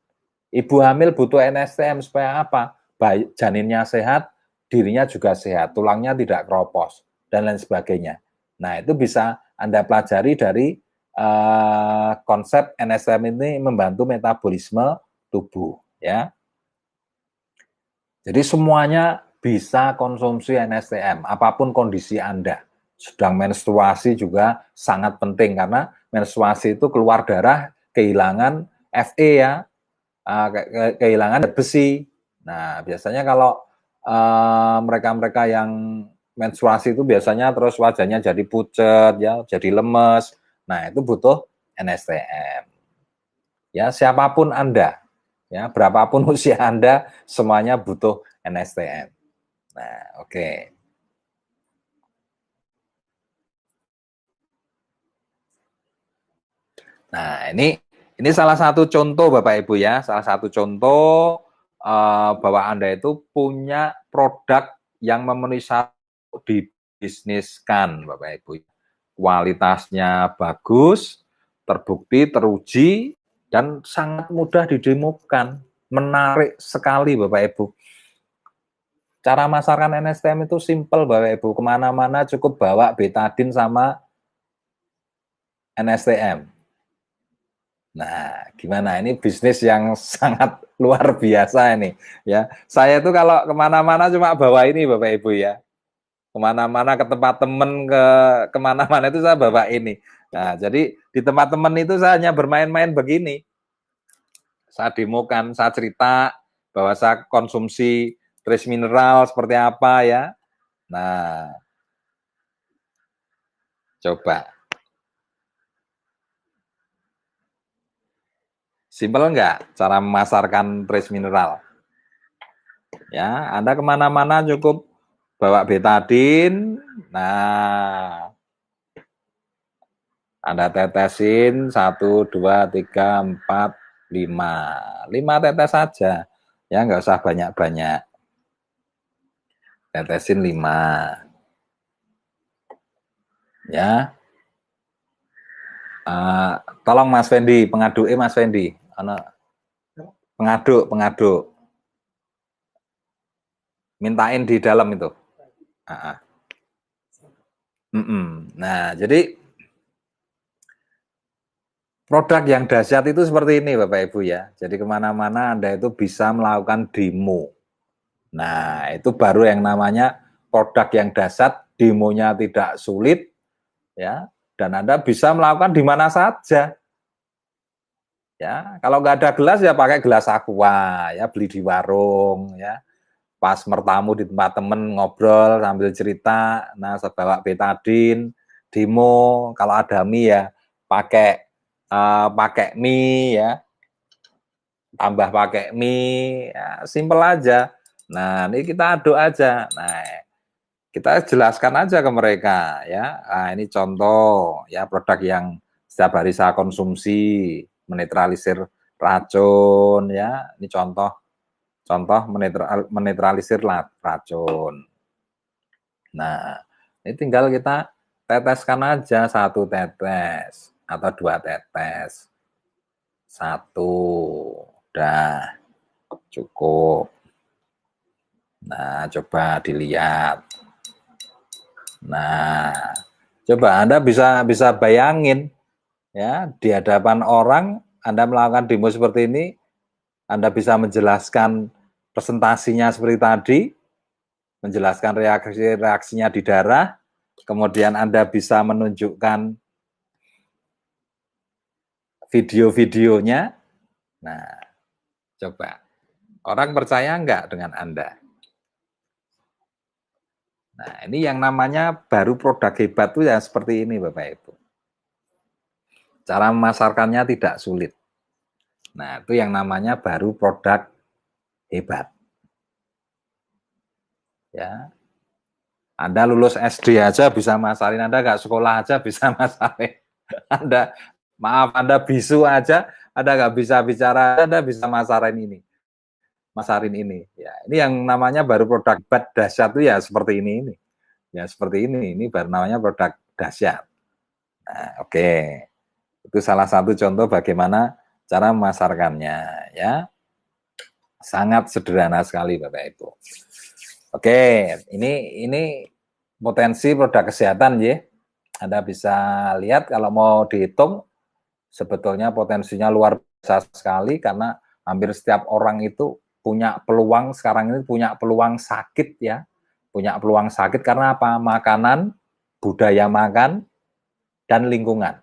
Ibu hamil butuh NSTM supaya apa? Baik janinnya sehat, dirinya juga sehat, tulangnya tidak keropos, dan lain sebagainya. Nah, itu bisa Anda pelajari dari konsep NSTM ini membantu metabolisme tubuh, ya. Jadi semuanya bisa konsumsi NSTM, apapun kondisi Anda. Sedang menstruasi juga sangat penting, karena menstruasi itu keluar darah, kehilangan Fe ya, kehilangan besi. Nah, biasanya kalau mereka-mereka yang menstruasi itu biasanya terus wajahnya jadi pucat, ya, jadi lemes. Nah, itu butuh NSTM. Ya, siapapun Anda, ya, berapapun usia Anda, semuanya butuh NSTM. Nah, oke. Nah, ini salah satu contoh Bapak Ibu ya, salah satu contoh bahwa Anda itu punya produk yang memenuhi syarat dibisniskan Bapak Ibu. Kualitasnya bagus, terbukti, teruji, dan sangat mudah didemokan. Menarik sekali Bapak Ibu. Cara masarkan NSTM itu simple Bapak Ibu. Kemana-mana cukup bawa betadin sama NSTM. Nah, gimana? Ini bisnis yang sangat luar biasa ini. Ya, saya tuh kalau kemana-mana cuma bawa ini Bapak Ibu ya. Kemana-mana ke tempat temen, kemana-mana itu saya bawa ini. Nah, jadi di tempat temen itu saya hanya bermain-main begini. Saya demokan, saya cerita bahwa saya konsumsi trace mineral seperti apa ya. Nah, coba. Simpel enggak cara memasarkan trace mineral? Ya, Anda kemana-mana cukup bawa betadin. Nah, Anda tetesin 1, 2, 3, 4, 5. 5 tetes saja. Ya, nggak usah banyak-banyak. Tetesin 5. Ya. Tolong Mas Fendi, pengaduk Mas Fendi. Pengaduk. Mintain di dalam itu. Nah, jadi produk yang dahsyat itu seperti ini Bapak Ibu ya. Jadi kemana-mana Anda itu bisa melakukan demo. Nah, itu baru yang namanya produk yang dahsyat, demonya tidak sulit, ya, dan Anda bisa melakukan di mana saja. Ya, kalau nggak ada gelas ya pakai gelas aqua, ya, beli di warung, ya. Pas mertamu di tempat temen ngobrol sambil cerita, nah saya bawa betadin, demo, kalau ada mie ya pakai mie ya, tambah pakai mie, ya, simple aja. Nah, ini kita aduk aja. Nah, kita jelaskan aja ke mereka ya. Nah, ini contoh ya produk yang setiap hari saya konsumsi, menetralisir racun ya. Ini contoh menetralisir racun. Nah, ini tinggal kita teteskan aja 1 tetes atau 2 tetes. 1, udah cukup. Nah, coba dilihat. Nah, coba Anda bisa bayangin ya, di hadapan orang Anda melakukan demo seperti ini, Anda bisa menjelaskan presentasinya seperti tadi, menjelaskan reaksinya di darah, kemudian Anda bisa menunjukkan video-videonya. Nah, coba. Orang percaya enggak dengan Anda? Nah, ini yang namanya baru produk hebat tuh ya seperti ini Bapak Ibu. Cara memasarkannya tidak sulit. Nah, itu yang namanya baru produk hebat. Ya. Anda lulus SD aja bisa masarin, Anda nggak sekolah aja bisa masarin. Anda bisu aja, Anda nggak bisa bicara, Anda bisa masarin ini. Ya, ini yang namanya baru produk hebat dahsyat itu ya seperti ini. Ya seperti ini baru namanya produk dahsyat. Nah, oke. Itu salah satu contoh bagaimana cara memasarkannya ya. Sangat sederhana sekali Bapak Ibu. Oke, ini potensi produk kesehatan ya. Anda bisa lihat kalau mau dihitung sebetulnya potensinya luar biasa sekali karena hampir setiap orang itu punya peluang sekarang ini punya peluang sakit ya. Punya peluang sakit karena apa? Makanan, budaya makan, dan lingkungan.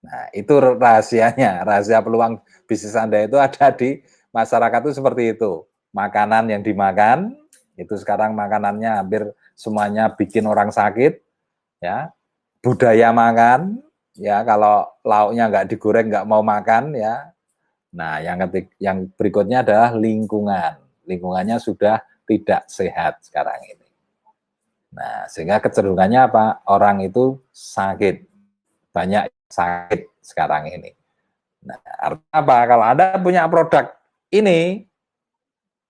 Nah, itu rahasianya. Rahasia peluang bisnis Anda itu ada di masyarakat itu seperti itu. Makanan yang dimakan, itu sekarang makanannya hampir semuanya bikin orang sakit. Ya, budaya makan, ya kalau lauknya nggak digoreng nggak mau makan ya. Nah, yang berikutnya adalah lingkungan. Lingkungannya sudah tidak sehat sekarang ini. Nah, sehingga kecenderungannya apa? Orang itu sakit. Banyak sakit sekarang ini. Nah, artinya apa? Kalau Anda punya produk ini,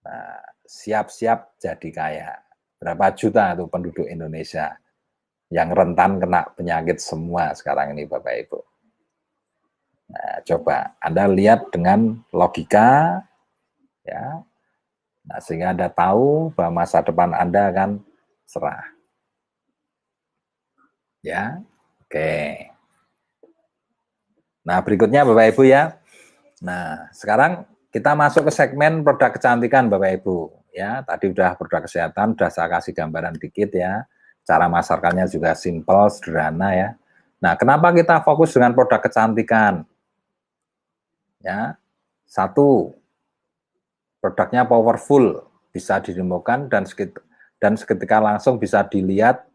nah, siap-siap jadi kaya. Berapa juta tuh penduduk Indonesia yang rentan kena penyakit semua sekarang ini Bapak Ibu. Nah, coba Anda lihat dengan logika, ya. Nah, sehingga Anda tahu bahwa masa depan Anda akan cerah. Ya, oke. Nah, berikutnya Bapak Ibu ya. Nah, sekarang kita masuk ke segmen produk kecantikan Bapak Ibu. Ya, tadi udah produk kesehatan, udah saya kasih gambaran dikit ya. Cara masarkannya juga simple, sederhana ya. Nah, kenapa kita fokus dengan produk kecantikan? Ya, satu, produknya powerful, bisa didemokan dan seketika langsung bisa dilihat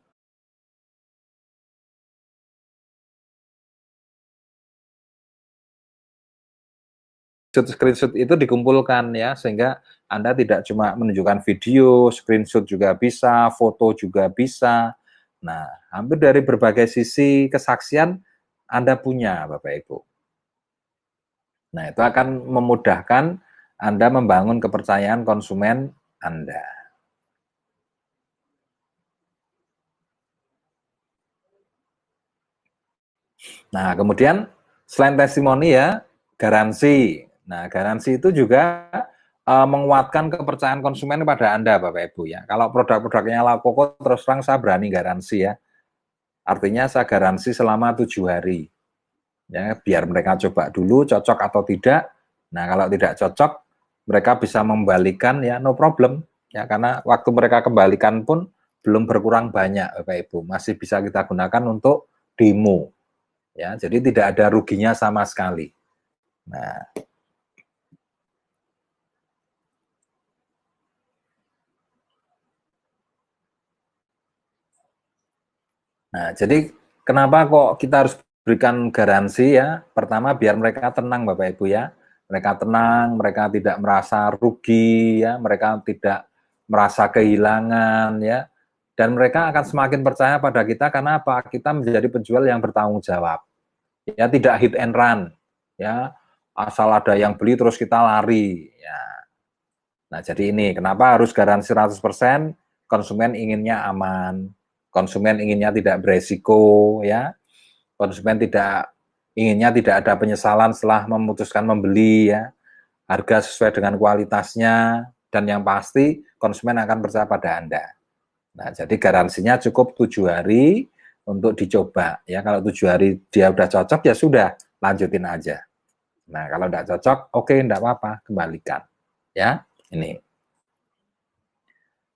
screenshot itu dikumpulkan ya, sehingga Anda tidak cuma menunjukkan video, screenshot juga bisa, foto juga bisa. Nah, hampir dari berbagai sisi kesaksian Anda punya, Bapak Ibu. Nah, itu akan memudahkan Anda membangun kepercayaan konsumen Anda. Nah, kemudian selain testimoni ya, garansi. Nah, garansi itu juga menguatkan kepercayaan konsumen pada Anda, Bapak Ibu ya. Kalau produk-produknya laku kok, terus terang saya berani garansi ya. Artinya saya garansi selama 7 hari. Ya, biar mereka coba dulu cocok atau tidak. Nah, kalau tidak cocok, mereka bisa membalikan ya, no problem. Ya, karena waktu mereka kembalikan pun belum berkurang banyak, Bapak Ibu. Masih bisa kita gunakan untuk demo. Ya, jadi tidak ada ruginya sama sekali. Nah, jadi kenapa kok kita harus berikan garansi ya? Pertama biar mereka tenang Bapak Ibu ya. Mereka tenang, mereka tidak merasa rugi ya, mereka tidak merasa kehilangan ya. Dan mereka akan semakin percaya pada kita karena apa? Kita menjadi penjual yang bertanggung jawab. Ya, tidak hit and run. Ya, asal ada yang beli terus kita lari ya. Nah, jadi ini kenapa harus garansi 100%? Konsumen inginnya aman, konsumen inginnya tidak beresiko ya. Konsumen inginnya tidak ada penyesalan setelah memutuskan membeli ya. Harga sesuai dengan kualitasnya dan yang pasti konsumen akan percaya pada Anda. Nah, jadi garansinya cukup 7 hari untuk dicoba ya. Kalau 7 hari dia udah cocok ya sudah, lanjutin aja. Nah, kalau tidak cocok, oke, enggak apa-apa, kembalikan. Ya, ini.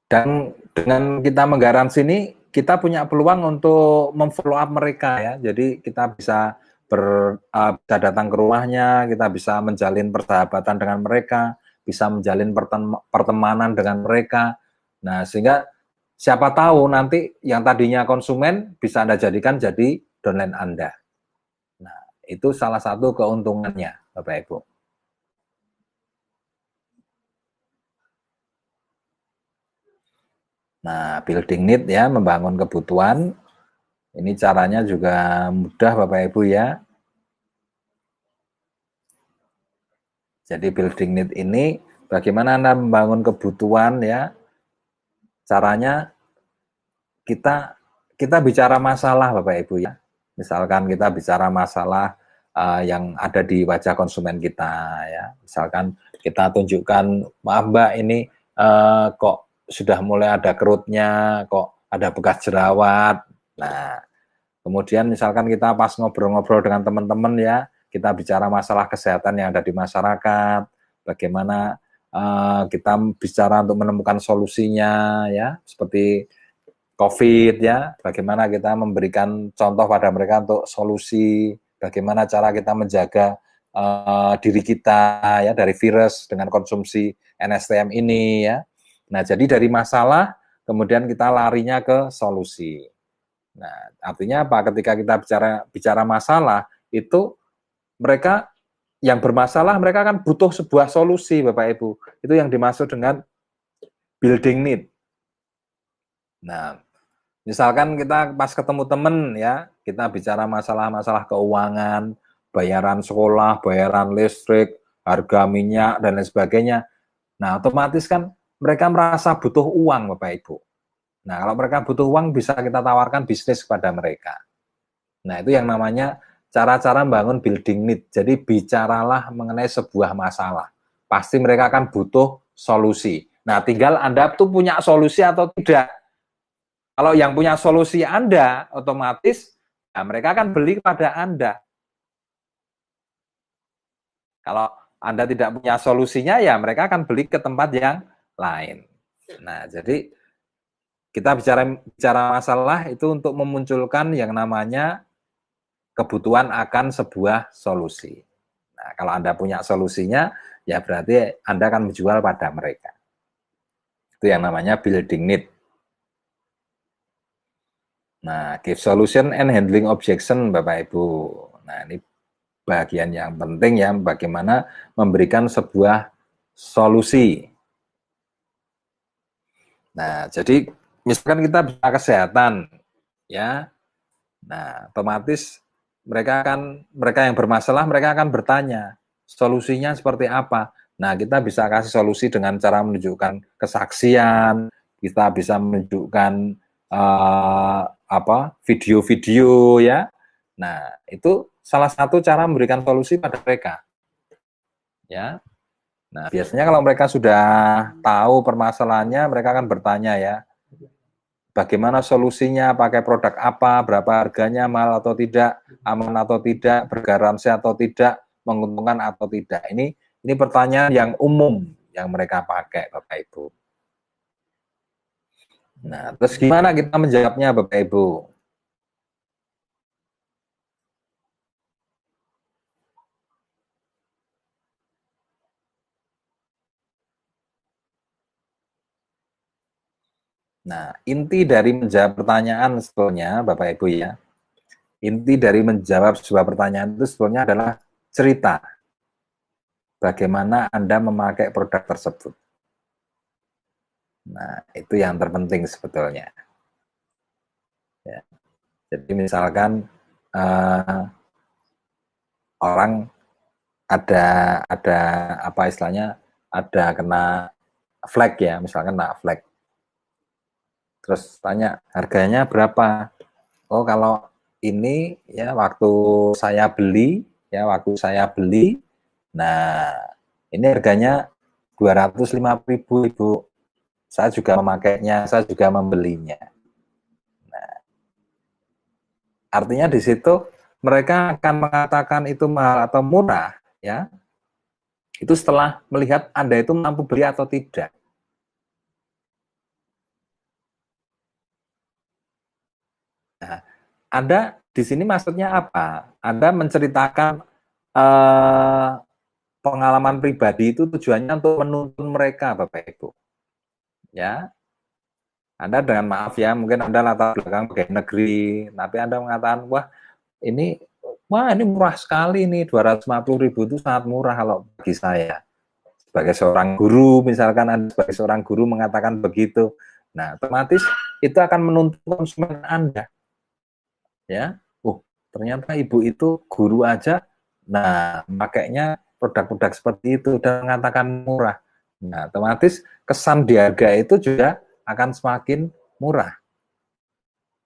Dan dengan kita menggaransi ini, kita punya peluang untuk memfollow up mereka ya. Jadi kita bisa bisa datang ke rumahnya, kita bisa menjalin persahabatan dengan mereka, bisa menjalin pertemanan dengan mereka. Nah, sehingga siapa tahu nanti yang tadinya konsumen bisa Anda jadikan jadi downline Anda. Nah, itu salah satu keuntungannya, Bapak Ibu. Nah, building need ya, membangun kebutuhan. Ini caranya juga mudah Bapak Ibu ya. Jadi building need ini bagaimana Anda membangun kebutuhan ya. Caranya kita bicara masalah Bapak Ibu ya. Misalkan kita bicara masalah yang ada di wajah konsumen kita ya. Misalkan kita tunjukkan, maaf Mbak, ini kok sudah mulai ada kerutnya, kok ada bekas jerawat. Nah, kemudian misalkan kita pas ngobrol-ngobrol dengan teman-teman ya, kita bicara masalah kesehatan yang ada di masyarakat, bagaimana kita bicara untuk menemukan solusinya ya, seperti COVID ya, bagaimana kita memberikan contoh pada mereka untuk solusi, bagaimana cara kita menjaga diri kita ya dari virus dengan konsumsi NSTM ini ya. Nah, jadi dari masalah kemudian kita larinya ke solusi. Nah, artinya apa? Ketika kita bicara masalah, itu mereka yang bermasalah, mereka kan butuh sebuah solusi, Bapak Ibu. Itu yang dimaksud dengan building need. Nah, misalkan kita pas ketemu teman ya, kita bicara masalah-masalah keuangan, bayaran sekolah, bayaran listrik, harga minyak, dan lain sebagainya. Nah, otomatis kan mereka merasa butuh uang, Bapak Ibu. Nah, kalau mereka butuh uang, bisa kita tawarkan bisnis kepada mereka. Nah, itu yang namanya cara-cara membangun building need. Jadi, bicaralah mengenai sebuah masalah. Pasti mereka akan butuh solusi. Nah, tinggal Anda tuh punya solusi atau tidak. Kalau yang punya solusi Anda, otomatis ya mereka akan beli kepada Anda. Kalau Anda tidak punya solusinya, ya mereka akan beli ke tempat yang lain. Nah, jadi kita bicara masalah itu untuk memunculkan yang namanya kebutuhan akan sebuah solusi. Nah, kalau Anda punya solusinya, ya berarti Anda akan menjual pada mereka. Itu yang namanya building need. Nah, give solution and handling objection, Bapak Ibu. Nah, ini bagian yang penting ya, bagaimana memberikan sebuah solusi. Nah, jadi misalkan kita bicara kesehatan, ya. Nah, otomatis mereka yang bermasalah, mereka akan bertanya, solusinya seperti apa? Nah, kita bisa kasih solusi dengan cara menunjukkan kesaksian, kita bisa menunjukkan video-video ya. Nah, itu salah satu cara memberikan solusi pada mereka. Ya. Nah, biasanya kalau mereka sudah tahu permasalahannya, mereka akan bertanya ya, bagaimana solusinya, pakai produk apa, berapa harganya, mahal atau tidak, aman atau tidak, bergaransi atau tidak, menguntungkan atau tidak. Ini pertanyaan yang umum yang mereka pakai, Bapak Ibu. Nah, terus gimana kita menjawabnya, Bapak Ibu? Nah, inti dari menjawab pertanyaan sebetulnya, Bapak Ibu ya, inti dari menjawab sebuah pertanyaan itu sebetulnya adalah cerita. Bagaimana Anda memakai produk tersebut. Nah, itu yang terpenting sebetulnya. Ya. Jadi misalkan orang ada apa istilahnya, ada kena flek ya, misalkan kena flek. Terus tanya, harganya berapa? Oh, kalau ini ya waktu saya beli, nah ini harganya 250.000, Ibu. Saya juga memakainya, saya juga membelinya. Nah, artinya di situ mereka akan mengatakan itu mahal atau murah, ya. Itu setelah melihat Anda itu mampu beli atau tidak. Nah, Anda di sini maksudnya apa? Anda menceritakan pengalaman pribadi itu tujuannya untuk menuntun mereka, Bapak Ibu. Ya, Anda dengan maaf ya, mungkin Anda latar belakang pegawai negeri, tapi Anda mengatakan, ini murah sekali nih, 250.000 itu sangat murah kalau bagi saya. Sebagai seorang guru, misalkan Anda sebagai seorang guru mengatakan begitu, nah otomatis itu akan menuntun konsumen Anda. Ya, ternyata ibu itu guru aja, nah makanya produk-produk seperti itu dan mengatakan murah. Nah, otomatis kesan di harga itu juga akan semakin murah.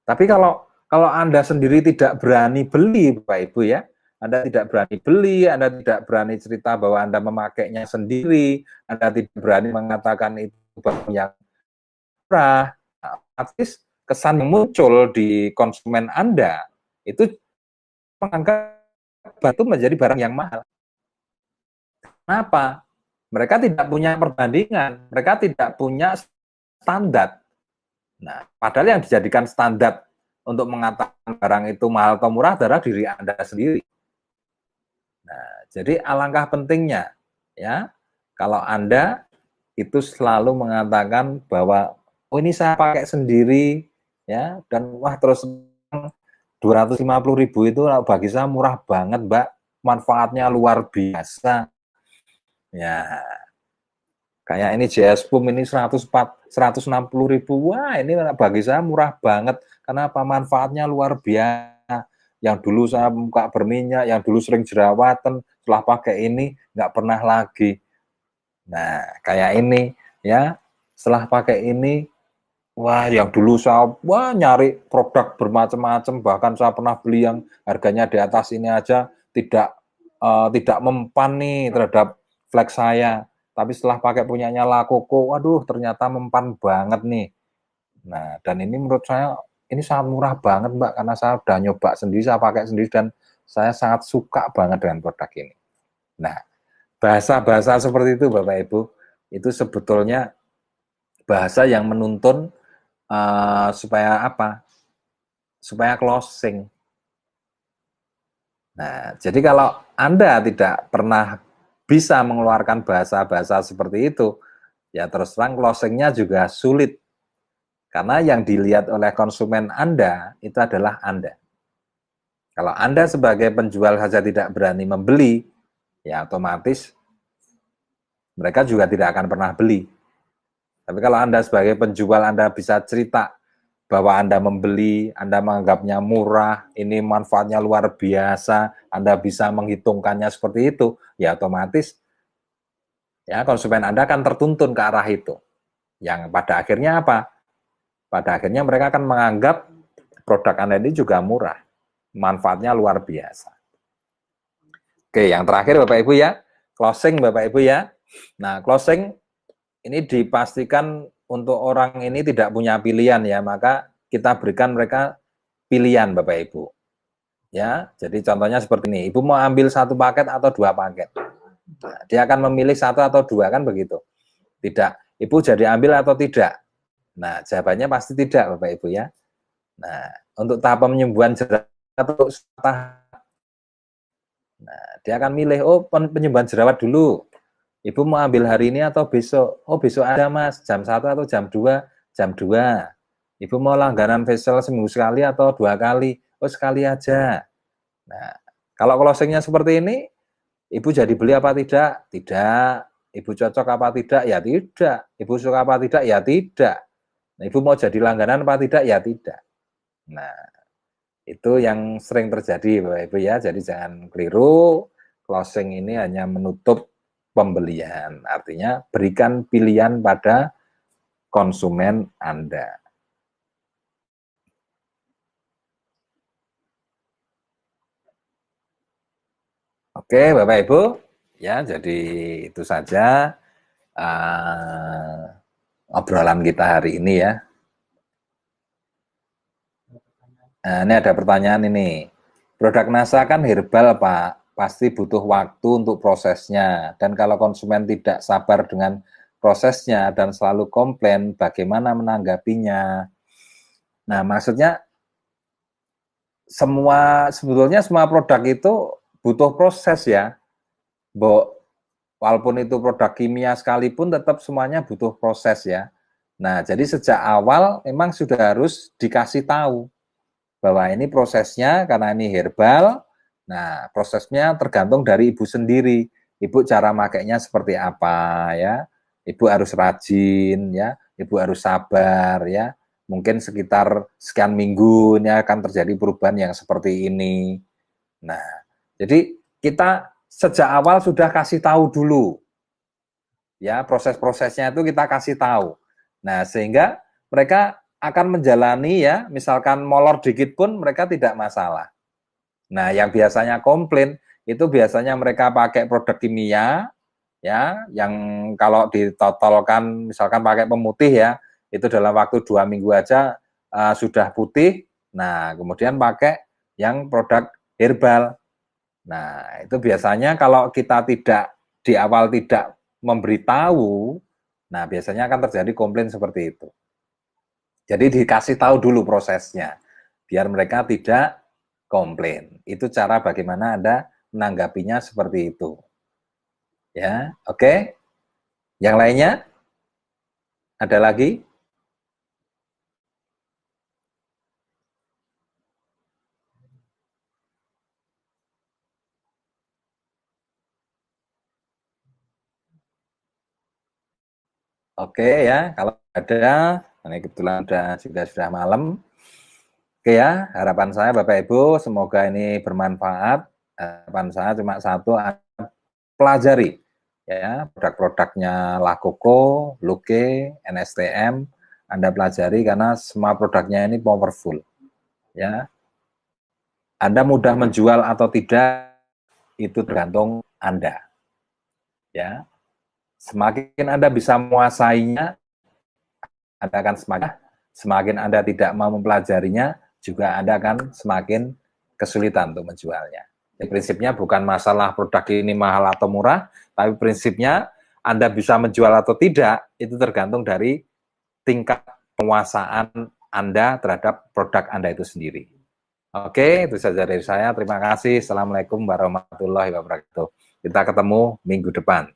Tapi kalau Anda sendiri tidak berani beli, Bapak Ibu ya, Anda tidak berani beli, Anda tidak berani cerita bahwa Anda memakainya sendiri, Anda tidak berani mengatakan itu barang yang murah, otomatis kesan yang muncul di konsumen Anda itu menganggap batu menjadi barang yang mahal. Kenapa? Mereka tidak punya perbandingan, mereka tidak punya standar. Nah, padahal yang dijadikan standar untuk mengatakan barang itu mahal atau murah adalah diri Anda sendiri. Nah, jadi alangkah pentingnya ya kalau Anda itu selalu mengatakan bahwa oh ini saya pakai sendiri ya dan wah terus 250.000 itu bagi saya murah banget, Mbak. Manfaatnya luar biasa. Ya, kayak ini JS Pum ini 160.000. Wah, ini bagi saya murah banget. Kenapa? Manfaatnya luar biasa. Yang dulu saya muka berminyak, yang dulu sering jerawatan, setelah pakai ini nggak pernah lagi. Nah, kayak ini ya, setelah pakai ini, wah yang dulu saya nyari produk bermacam-macam, bahkan saya pernah beli yang harganya di atas ini aja tidak mempan nih terhadap flex saya. Tapi setelah pakai punyanya Lakoko, waduh ternyata mempan banget nih. Nah, dan ini menurut saya ini sangat murah banget, Mbak, karena saya udah nyoba sendiri, saya pakai sendiri dan saya sangat suka banget dengan produk ini. Nah, bahasa-bahasa seperti itu Bapak Ibu, itu sebetulnya bahasa yang menuntun supaya apa? Supaya closing. Nah, jadi kalau Anda tidak pernah bisa mengeluarkan bahasa-bahasa seperti itu, ya terus terang closingnya juga sulit. Karena yang dilihat oleh konsumen Anda itu adalah Anda. Kalau Anda sebagai penjual saja tidak berani membeli, ya otomatis mereka juga tidak akan pernah beli. Tapi kalau Anda sebagai penjual, Anda bisa cerita bahwa Anda membeli, Anda menganggapnya murah, ini manfaatnya luar biasa, Anda bisa menghitungkannya seperti itu, ya otomatis ya konsumen Anda akan tertuntun ke arah itu. Yang pada akhirnya apa? Pada akhirnya mereka akan menganggap produk Anda ini juga murah, manfaatnya luar biasa. Oke, yang terakhir Bapak Ibu ya, closing Bapak Ibu ya. Nah, closing ini dipastikan untuk orang ini tidak punya pilihan ya, maka kita berikan mereka pilihan Bapak Ibu. Ya, jadi contohnya seperti ini, Ibu mau ambil 1 paket atau 2 paket. Nah, dia akan memilih 1 atau 2 kan begitu. Tidak, Ibu jadi ambil atau tidak? Nah, jawabannya pasti tidak Bapak Ibu ya. Nah, untuk tahap penyembuhan jerawat atau nah, dia akan milih, oh penyembuhan jerawat dulu. Ibu mau ambil hari ini atau besok? Oh besok ada Mas, jam 1 atau jam 2? Jam 2. Ibu mau langganan facial seminggu sekali atau 2 kali? Oh sekali aja. Nah, kalau closingnya seperti ini, Ibu jadi beli apa tidak? Tidak. Ibu cocok apa tidak? Ya tidak. Ibu suka apa tidak? Ya tidak. Nah, Ibu mau jadi langganan apa tidak? Ya tidak. Nah, itu yang sering terjadi Bapak Ibu ya. Jadi jangan keliru, closing ini hanya menutup pembelian. Artinya berikan pilihan pada konsumen Anda. Oke Bapak Ibu, ya jadi itu saja obrolan kita hari ini ya. Nah, ini ada pertanyaan ini. Produk NASA kan herbal Pak, pasti butuh waktu untuk prosesnya. Dan kalau konsumen tidak sabar dengan prosesnya dan selalu komplain, bagaimana menanggapinya? Nah, maksudnya sebetulnya semua produk itu butuh proses ya. Walaupun itu produk kimia sekalipun tetap semuanya butuh proses ya. Nah, jadi sejak awal memang sudah harus dikasih tahu bahwa ini prosesnya karena ini herbal. Nah, prosesnya tergantung dari Ibu sendiri. Ibu cara makainya seperti apa ya. Ibu harus rajin ya, Ibu harus sabar ya. Mungkin sekitar sekian minggu ini akan terjadi perubahan yang seperti ini. Nah, jadi kita sejak awal sudah kasih tahu dulu. Ya, proses-prosesnya itu kita kasih tahu. Nah, sehingga mereka akan menjalani ya, misalkan molor dikit pun mereka tidak masalah. Nah, yang biasanya komplain itu biasanya mereka pakai produk kimia, ya, yang kalau ditotolkan misalkan pakai pemutih ya, itu dalam waktu 2 minggu aja sudah putih. Nah, kemudian pakai yang produk herbal. Nah, itu biasanya kalau kita tidak di awal tidak memberitahu, nah biasanya akan terjadi komplain seperti itu. Jadi dikasih tahu dulu prosesnya, biar mereka tidak komplain. Itu cara bagaimana Anda menanggapinya seperti itu. Ya, oke. Yang lainnya? Ada lagi? Oke ya, kalau ada, ini kebetulan sudah malam. Oke ya, harapan saya Bapak Ibu, semoga ini bermanfaat. Harapan saya cuma satu, pelajari ya produk-produknya Lakoko, Luke, NSTM, Anda pelajari karena semua produknya ini powerful. Ya, Anda mudah menjual atau tidak itu tergantung Anda. Ya, semakin Anda bisa menguasainya, Anda akan semakin Anda tidak mau mempelajarinya, juga Anda akan semakin kesulitan untuk menjualnya. Jadi prinsipnya bukan masalah produk ini mahal atau murah, tapi prinsipnya Anda bisa menjual atau tidak, itu tergantung dari tingkat penguasaan Anda terhadap produk Anda itu sendiri. Oke, itu saja dari saya. Terima kasih. Assalamualaikum warahmatullahi wabarakatuh. Kita ketemu minggu depan.